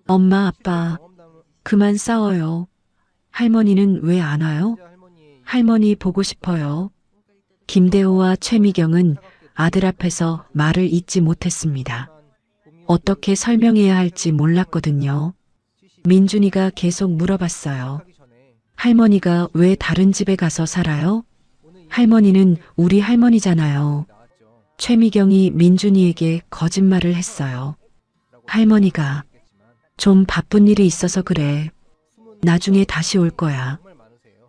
엄마, 아빠, 그만 싸워요. 할머니는 왜 안 와요? 할머니 보고 싶어요. 김대호와 최미경은 아들 앞에서 말을 잇지 못했습니다. 어떻게 설명해야 할지 몰랐거든요. 민준이가 계속 물어봤어요. 할머니가 왜 다른 집에 가서 살아요? 할머니는 우리 할머니잖아요. 최미경이 민준이에게 거짓말을 했어요. 할머니가 좀 바쁜 일이 있어서 그래. 나중에 다시 올 거야.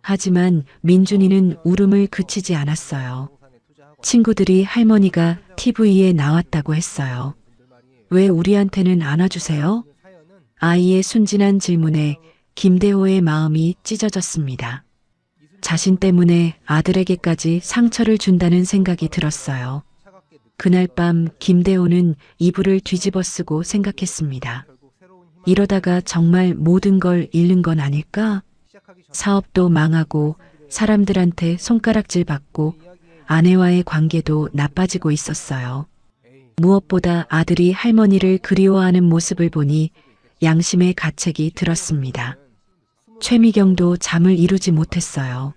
하지만 민준이는 울음을 그치지 않았어요. 친구들이 할머니가 TV에 나왔다고 했어요. 왜 우리한테는 안아주세요? 아이의 순진한 질문에 김대호의 마음이 찢어졌습니다. 자신 때문에 아들에게까지 상처를 준다는 생각이 들었어요. 그날 밤 김대호는 이불을 뒤집어 쓰고 생각했습니다. 이러다가 정말 모든 걸 잃는 건 아닐까? 사업도 망하고 사람들한테 손가락질 받고 아내와의 관계도 나빠지고 있었어요. 무엇보다 아들이 할머니를 그리워하는 모습을 보니 양심의 가책이 들었습니다. 최미경도 잠을 이루지 못했어요.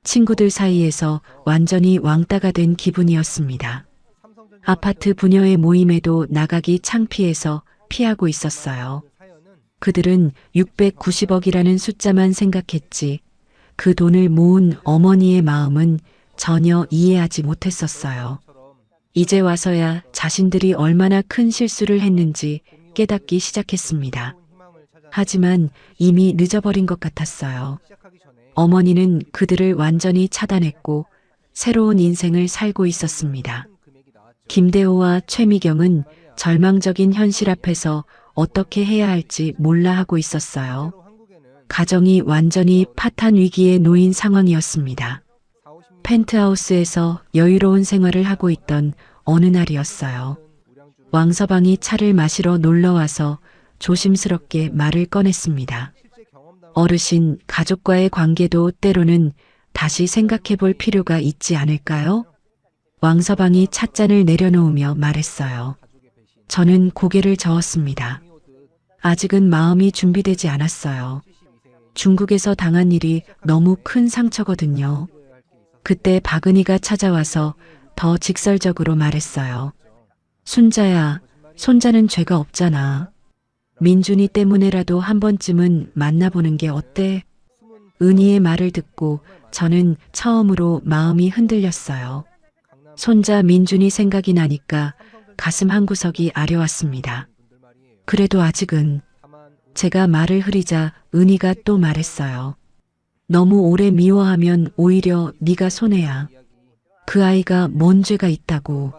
친구들 사이에서 완전히 왕따가 된 기분이었습니다. 아파트 부녀의 모임에도 나가기 창피해서 피하고 있었어요. 그들은 690억이라는 숫자만 생각했지 그 돈을 모은 어머니의 마음은 전혀 이해하지 못했었어요. 이제 와서야 자신들이 얼마나 큰 실수를 했는지 깨닫기 시작했습니다. 하지만 이미 늦어버린 것 같았어요. 어머니는 그들을 완전히 차단했고 새로운 인생을 살고 있었습니다. 김대호와 최미경은 절망적인 현실 앞에서 어떻게 해야 할지 몰라 하고 있었어요. 가정이 완전히 파탄 위기에 놓인 상황이었습니다. 펜트하우스에서 여유로운 생활을 하고 있던 어느 날이었어요. 왕서방이 차를 마시러 놀러와서 조심스럽게 말을 꺼냈습니다. 어르신, 가족과의 관계도 때로는 다시 생각해 볼 필요가 있지 않을까요? 왕서방이 찻잔을 내려놓으며 말했어요. 저는 고개를 저었습니다. 아직은 마음이 준비되지 않았어요. 중국에서 당한 일이 너무 큰 상처거든요. 그때 박은희가 찾아와서 더 직설적으로 말했어요. 순자야, 손자는 죄가 없잖아. 민준이 때문에라도 한 번쯤은 만나보는 게 어때? 은희의 말을 듣고 저는 처음으로 마음이 흔들렸어요. 손자 민준이 생각이 나니까 가슴 한구석이 아려왔습니다. 그래도 아직은. 제가 말을 흐리자 은희가 또 말했어요. 너무 오래 미워하면 오히려 네가 손해야. 그 아이가 뭔 죄가 있다고.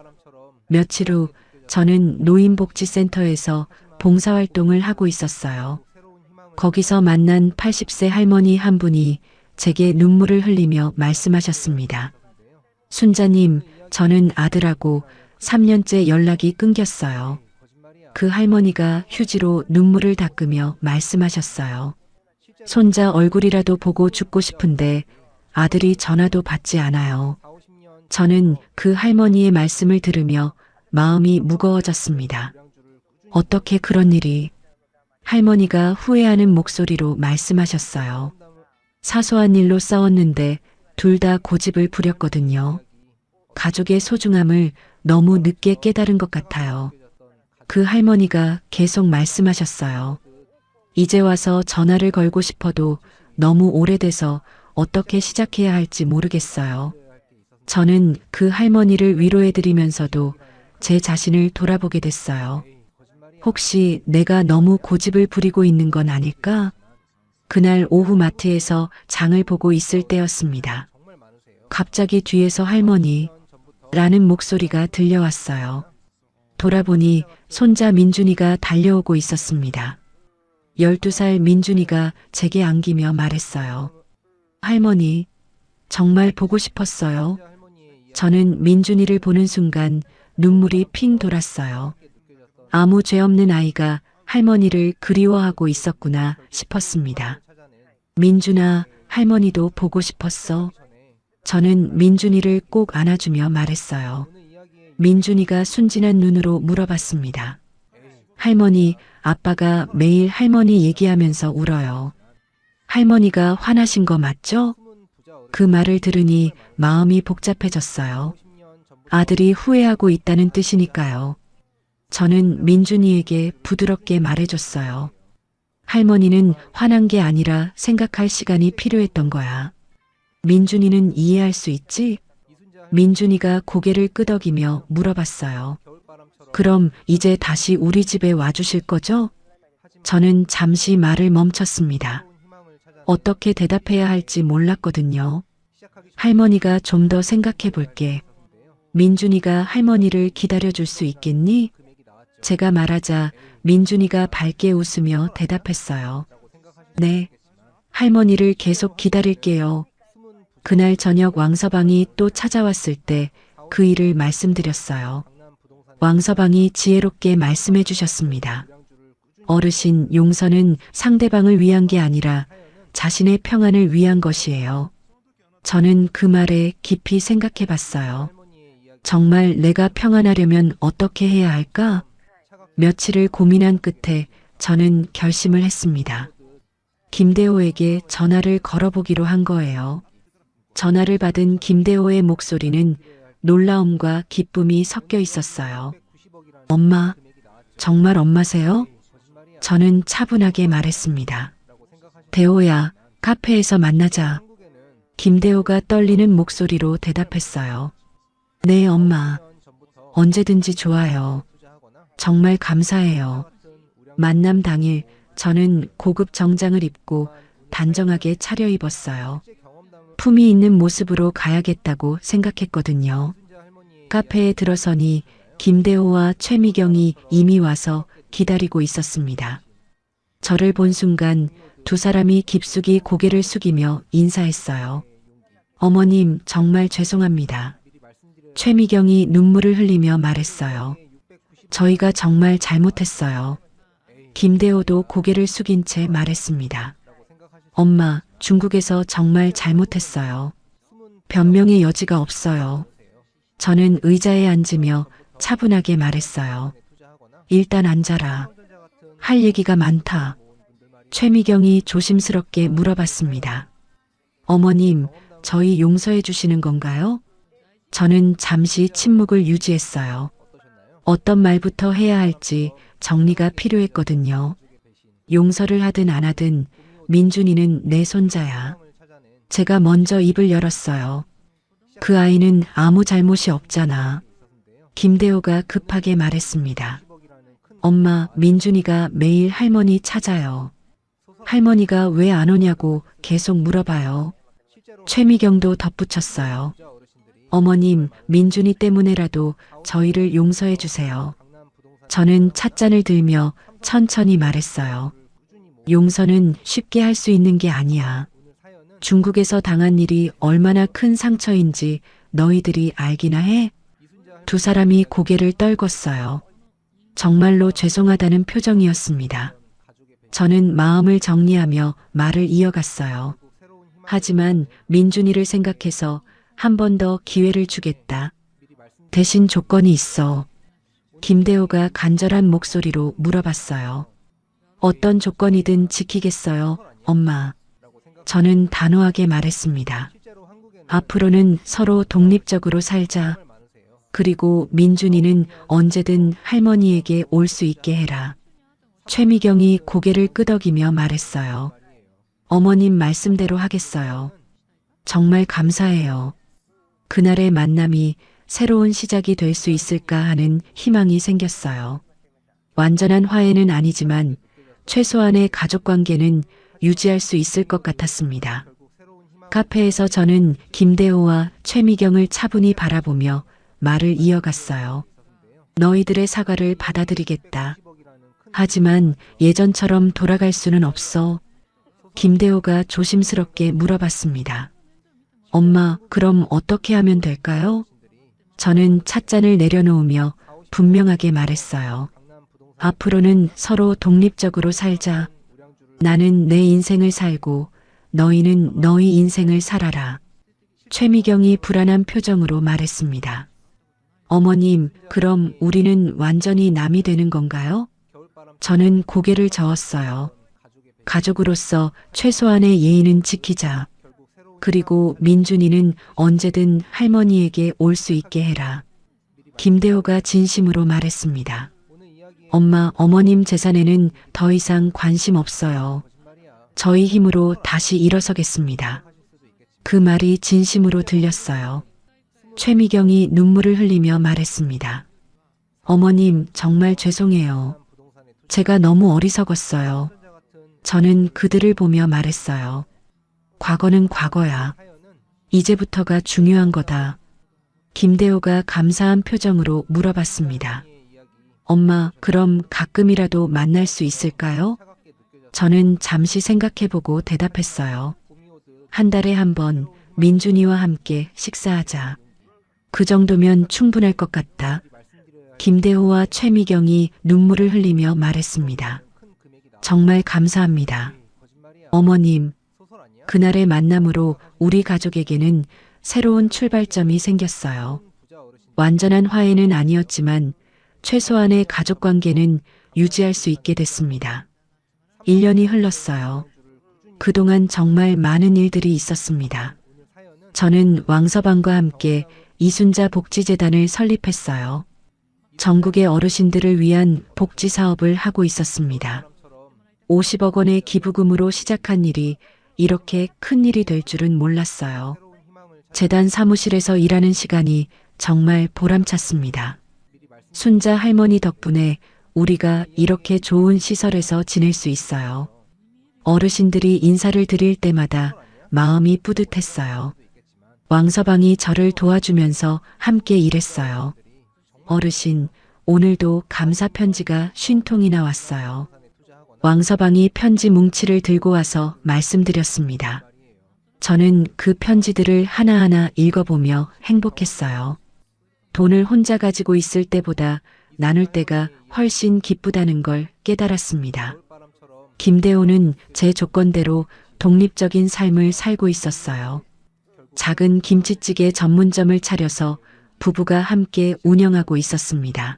며칠 후 저는 노인복지센터에서 봉사활동을 하고 있었어요. 거기서 만난 80세 할머니 한 분이 제게 눈물을 흘리며 말씀하셨습니다. 순자님, 저는 아들하고 3년째 연락이 끊겼어요. 그 할머니가 휴지로 눈물을 닦으며 말씀하셨어요. 손자 얼굴이라도 보고 죽고 싶은데 아들이 전화도 받지 않아요. 저는 그 할머니의 말씀을 들으며 마음이 무거워졌습니다. 어떻게 그런 일이? 할머니가 후회하는 목소리로 말씀하셨어요. 사소한 일로 싸웠는데 둘 다 고집을 부렸거든요. 가족의 소중함을 너무 늦게 깨달은 것 같아요. 그 할머니가 계속 말씀하셨어요. 이제 와서 전화를 걸고 싶어도 너무 오래돼서 어떻게 시작해야 할지 모르겠어요. 저는 그 할머니를 위로해드리면서도 제 자신을 돌아보게 됐어요. 혹시 내가 너무 고집을 부리고 있는 건 아닐까? 그날 오후 마트에서 장을 보고 있을 때였습니다. 갑자기 뒤에서 할머니 라는 목소리가 들려왔어요. 돌아보니 손자 민준이가 달려오고 있었습니다. 12살 민준이가 제게 안기며 말했어요. 할머니, 정말 보고 싶었어요. 저는 민준이를 보는 순간 눈물이 핑 돌았어요. 아무 죄 없는 아이가 할머니를 그리워하고 있었구나 싶었습니다. 민준아, 할머니도 보고 싶었어. 저는 민준이를 꼭 안아주며 말했어요. 민준이가 순진한 눈으로 물어봤습니다. 할머니, 아빠가 매일 할머니 얘기하면서 울어요. 할머니가 화나신 거 맞죠? 그 말을 들으니 마음이 복잡해졌어요. 아들이 후회하고 있다는 뜻이니까요. 저는 민준이에게 부드럽게 말해줬어요. 할머니는 화난 게 아니라 생각할 시간이 필요했던 거야. 민준이는 이해할 수 있지? 민준이가 고개를 끄덕이며 물어봤어요. 그럼 이제 다시 우리 집에 와주실 거죠? 저는 잠시 말을 멈췄습니다. 어떻게 대답해야 할지 몰랐거든요. 할머니가 좀 더 생각해 볼게. 민준이가 할머니를 기다려줄 수 있겠니? 제가 말하자 민준이가 밝게 웃으며 대답했어요. 네, 할머니를 계속 기다릴게요. 그날 저녁 왕서방이 또 찾아왔을 때 그 일을 말씀드렸어요. 왕서방이 지혜롭게 말씀해 주셨습니다. 어르신, 용서는 상대방을 위한 게 아니라 자신의 평안을 위한 것이에요. 저는 그 말에 깊이 생각해 봤어요. 정말 내가 평안하려면 어떻게 해야 할까? 며칠을 고민한 끝에 저는 결심을 했습니다. 김대호에게 전화를 걸어보기로 한 거예요. 전화를 받은 김대호의 목소리는 놀라움과 기쁨이 섞여 있었어요. 엄마, 정말 엄마세요? 저는 차분하게 말했습니다. 대호야, 카페에서 만나자. 김대호가 떨리는 목소리로 대답했어요. 네, 엄마. 언제든지 좋아요. 정말 감사해요. 만남 당일 저는 고급 정장을 입고 단정하게 차려입었어요. 품위 있는 모습으로 가야겠다고 생각했거든요. 카페에 들어서니 김대호와 최미경이 이미 와서 기다리고 있었습니다. 저를 본 순간 두 사람이 깊숙이 고개를 숙이며 인사했어요. 어머님, 정말 죄송합니다. 최미경이 눈물을 흘리며 말했어요. 저희가 정말 잘못했어요. 김대호도 고개를 숙인 채 말했습니다. 엄마, 중국에서 정말 잘못했어요. 변명의 여지가 없어요. 저는 의자에 앉으며 차분하게 말했어요. 일단 앉아라. 할 얘기가 많다. 최미경이 조심스럽게 물어봤습니다. 어머님, 저희 용서해 주시는 건가요? 저는 잠시 침묵을 유지했어요. 어떤 말부터 해야 할지 정리가 필요했거든요. 용서를 하든 안 하든 민준이는 내 손자야. 제가 먼저 입을 열었어요. 그 아이는 아무 잘못이 없잖아. 김대호가 급하게 말했습니다. 엄마, 민준이가 매일 할머니 찾아요. 할머니가 왜 안 오냐고 계속 물어봐요. 최미경도 덧붙였어요. 어머님, 민준이 때문에라도 저희를 용서해 주세요. 저는 찻잔을 들며 천천히 말했어요. 용서는 쉽게 할 수 있는 게 아니야. 중국에서 당한 일이 얼마나 큰 상처인지 너희들이 알기나 해? 두 사람이 고개를 떨궜어요. 정말로 죄송하다는 표정이었습니다. 저는 마음을 정리하며 말을 이어갔어요. 하지만 민준이를 생각해서 한 번 더 기회를 주겠다. 대신 조건이 있어. 김대호가 간절한 목소리로 물어봤어요. 어떤 조건이든 지키겠어요, 엄마. 저는 단호하게 말했습니다. 앞으로는 서로 독립적으로 살자. 그리고 민준이는 언제든 할머니에게 올 수 있게 해라. 최미경이 고개를 끄덕이며 말했어요. 어머님 말씀대로 하겠어요. 정말 감사해요. 그날의 만남이 새로운 시작이 될 수 있을까 하는 희망이 생겼어요. 완전한 화해는 아니지만 최소한의 가족관계는 유지할 수 있을 것 같았습니다. 카페에서 저는 김대호와 최미경을 차분히 바라보며 말을 이어갔어요. 너희들의 사과를 받아들이겠다. 하지만 예전처럼 돌아갈 수는 없어. 김대호가 조심스럽게 물어봤습니다. 엄마, 그럼 어떻게 하면 될까요? 저는 찻잔을 내려놓으며 분명하게 말했어요. 앞으로는 서로 독립적으로 살자. 나는 내 인생을 살고 너희는 너희 인생을 살아라. 최미경이 불안한 표정으로 말했습니다. 어머님, 그럼 우리는 완전히 남이 되는 건가요? 저는 고개를 저었어요. 가족으로서 최소한의 예의는 지키자. 그리고 민준이는 언제든 할머니에게 올 수 있게 해라. 김대호가 진심으로 말했습니다. 엄마, 어머님 재산에는 더 이상 관심 없어요. 저희 힘으로 다시 일어서겠습니다. 그 말이 진심으로 들렸어요. 최미경이 눈물을 흘리며 말했습니다. 어머님, 정말 죄송해요. 제가 너무 어리석었어요. 저는 그들을 보며 말했어요. 과거는 과거야. 이제부터가 중요한 거다. 김대호가 감사한 표정으로 물어봤습니다. 엄마, 그럼 가끔이라도 만날 수 있을까요? 저는 잠시 생각해보고 대답했어요. 한 달에 한 번 민준이와 함께 식사하자. 그 정도면 충분할 것 같다. 김대호와 최미경이 눈물을 흘리며 말했습니다. 정말 감사합니다. 어머님, 그날의 만남으로 우리 가족에게는 새로운 출발점이 생겼어요. 완전한 화해는 아니었지만 최소한의 가족관계는 유지할 수 있게 됐습니다. 1년이 흘렀어요. 그동안 정말 많은 일들이 있었습니다. 저는 왕서방과 함께 이순자 복지재단을 설립했어요. 전국의 어르신들을 위한 복지 사업을 하고 있었습니다. 50억 원의 기부금으로 시작한 일이 이렇게 큰 일이 될 줄은 몰랐어요. 재단 사무실에서 일하는 시간이 정말 보람찼습니다. 순자 할머니 덕분에 우리가 이렇게 좋은 시설에서 지낼 수 있어요. 어르신들이 인사를 드릴 때마다 마음이 뿌듯했어요. 왕서방이 저를 도와주면서 함께 일했어요. 어르신, 오늘도 감사 편지가 50통이나 왔어요. 왕서방이 편지 뭉치를 들고 와서 말씀드렸습니다. 저는 그 편지들을 하나하나 읽어보며 행복했어요. 돈을 혼자 가지고 있을 때보다 나눌 때가 훨씬 기쁘다는 걸 깨달았습니다. 김대호는 제 조건대로 독립적인 삶을 살고 있었어요. 작은 김치찌개 전문점을 차려서 부부가 함께 운영하고 있었습니다.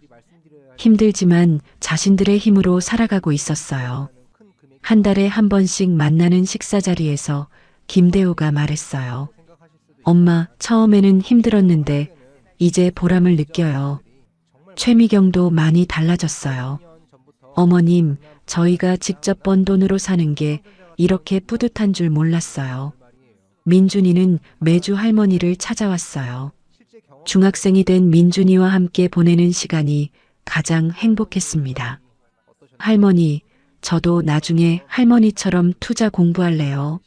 힘들지만 자신들의 힘으로 살아가고 있었어요. 한 달에 한 번씩 만나는 식사 자리에서 김대호가 말했어요. 엄마, 처음에는 힘들었는데 이제 보람을 느껴요. 최미경도 많이 달라졌어요. 어머님, 저희가 직접 번 돈으로 사는 게 이렇게 뿌듯한 줄 몰랐어요. 민준이는 매주 할머니를 찾아왔어요. 중학생이 된 민준이와 함께 보내는 시간이 가장 행복했습니다. 할머니, 저도 나중에 할머니처럼 투자 공부할래요.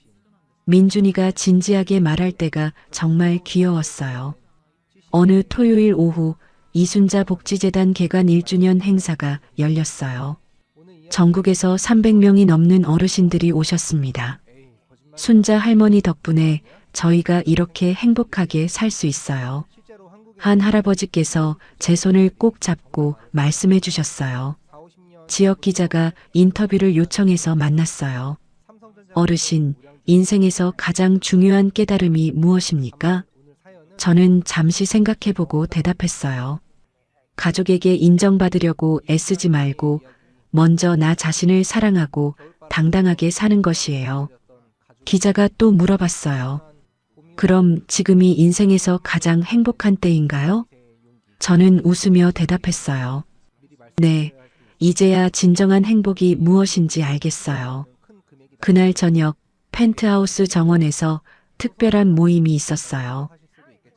민준이가 진지하게 말할 때가 정말 귀여웠어요. 어느 토요일 오후 이순자 복지재단 개관 1주년 행사가 열렸어요. 전국에서 300명이 넘는 어르신들이 오셨습니다. 순자 할머니 덕분에 저희가 이렇게 행복하게 살 수 있어요. 한 할아버지께서 제 손을 꼭 잡고 말씀해 주셨어요. 지역 기자가 인터뷰를 요청해서 만났어요. 어르신, 인생에서 가장 중요한 깨달음이 무엇입니까? 저는 잠시 생각해보고 대답했어요. 가족에게 인정받으려고 애쓰지 말고 먼저 나 자신을 사랑하고 당당하게 사는 것이에요. 기자가 또 물어봤어요. 그럼 지금이 인생에서 가장 행복한 때인가요? 저는 웃으며 대답했어요. 네, 이제야 진정한 행복이 무엇인지 알겠어요. 그날 저녁 펜트하우스 정원에서 특별한 모임이 있었어요.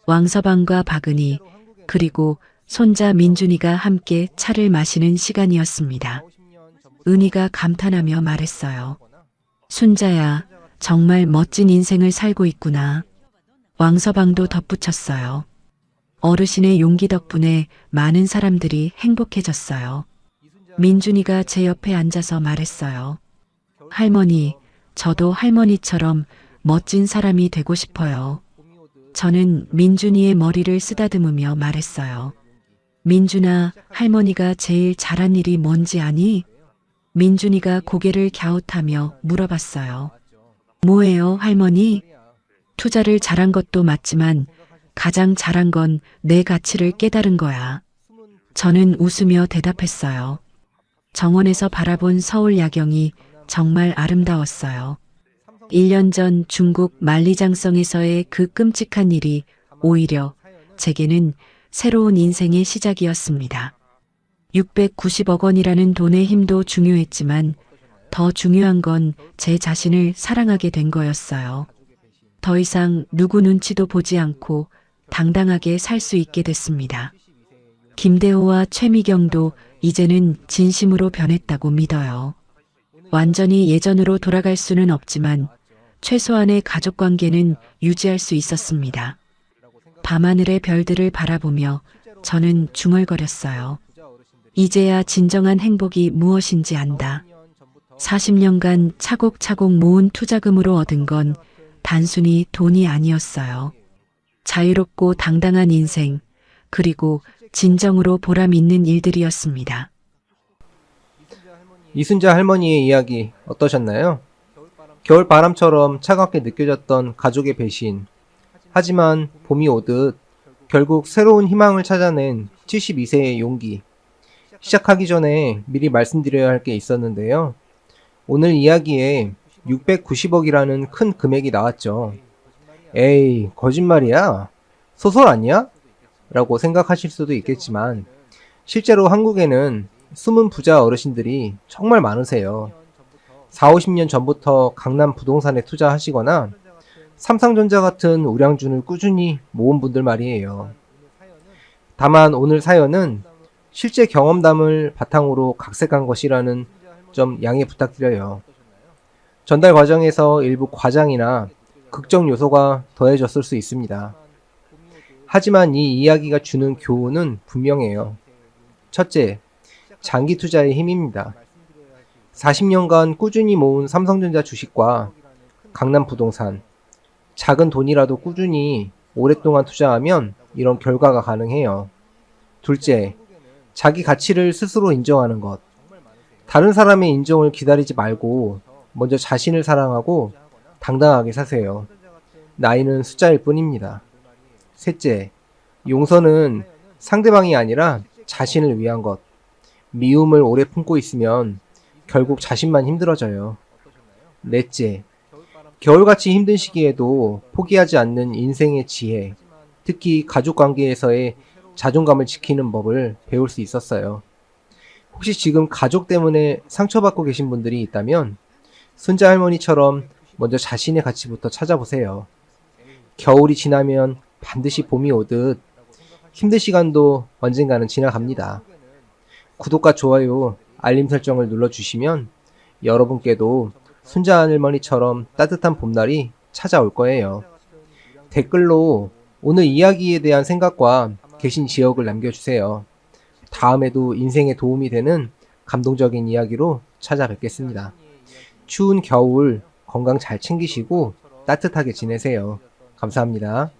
왕서방과 박은희, 그리고 손자 민준이가 함께 차를 마시는 시간이었습니다. 은희가 감탄하며 말했어요. 순자야, 정말 멋진 인생을 살고 있구나. 왕서방도 덧붙였어요. 어르신의 용기 덕분에 많은 사람들이 행복해졌어요. 민준이가 제 옆에 앉아서 말했어요. 할머니, 저도 할머니처럼 멋진 사람이 되고 싶어요. 저는 민준이의 머리를 쓰다듬으며 말했어요. 민준아, 할머니가 제일 잘한 일이 뭔지 아니? 민준이가 고개를 갸웃하며 물어봤어요. 뭐예요, 할머니? 투자를 잘한 것도 맞지만 가장 잘한 건 내 가치를 깨달은 거야. 저는 웃으며 대답했어요. 정원에서 바라본 서울 야경이 정말 아름다웠어요. 1년 전 중국 만리장성에서의 그 끔찍한 일이 오히려 제게는 새로운 인생의 시작이었습니다. 690억 원이라는 돈의 힘도 중요했지만 더 중요한 건 제 자신을 사랑하게 된 거였어요. 더 이상 누구 눈치도 보지 않고 당당하게 살 수 있게 됐습니다. 김대호와 최미경도 이제는 진심으로 변했다고 믿어요. 완전히 예전으로 돌아갈 수는 없지만 최소한의 가족관계는 유지할 수 있었습니다. 밤하늘의 별들을 바라보며 저는 중얼거렸어요. 이제야 진정한 행복이 무엇인지 안다. 40년간 차곡차곡 모은 투자금으로 얻은 건 단순히 돈이 아니었어요. 자유롭고 당당한 인생, 그리고 진정으로 보람 있는 일들이었습니다. 이순자 할머니의 이야기 어떠셨나요? 겨울 바람처럼 차갑게 느껴졌던 가족의 배신. 하지만 봄이 오듯 결국 새로운 희망을 찾아낸 72세의 용기. 시작하기 전에 미리 말씀드려야 할 게 있었는데요. 오늘 이야기에 690억이라는 큰 금액이 나왔죠. 에이, 거짓말이야? 소설 아니야? 라고 생각하실 수도 있겠지만 실제로 한국에는 숨은 부자 어르신들이 정말 많으세요. 4, 50년 전부터 강남 부동산에 투자하시거나 삼성전자 같은 우량주를 꾸준히 모은 분들 말이에요. 다만 오늘 사연은 실제 경험담을 바탕으로 각색한 것이라는 점 양해 부탁드려요. 전달 과정에서 일부 과장이나 극적 요소가 더해졌을 수 있습니다. 하지만 이 이야기가 주는 교훈은 분명해요. 첫째, 장기 투자의 힘입니다. 40년간 꾸준히 모은 삼성전자 주식과 강남부동산, 작은 돈이라도 꾸준히 오랫동안 투자하면 이런 결과가 가능해요. 둘째, 자기 가치를 스스로 인정하는 것. 다른 사람의 인정을 기다리지 말고 먼저 자신을 사랑하고 당당하게 사세요. 나이는 숫자일 뿐입니다. 셋째, 용서는 상대방이 아니라 자신을 위한 것. 미움을 오래 품고 있으면 결국 자신만 힘들어져요. 넷째, 겨울같이 힘든 시기에도 포기하지 않는 인생의 지혜, 특히 가족관계에서의 자존감을 지키는 법을 배울 수 있었어요. 혹시 지금 가족 때문에 상처받고 계신 분들이 있다면 순자 할머니처럼 먼저 자신의 가치부터 찾아보세요. 겨울이 지나면 반드시 봄이 오듯 힘든 시간도 언젠가는 지나갑니다. 구독과 좋아요, 알림 설정을 눌러주시면 여러분께도 순자 할머니처럼 따뜻한 봄날이 찾아올 거예요. 댓글로 오늘 이야기에 대한 생각과 계신 지역을 남겨주세요. 다음에도 인생에 도움이 되는 감동적인 이야기로 찾아뵙겠습니다. 추운 겨울 건강 잘 챙기시고 따뜻하게 지내세요. 감사합니다.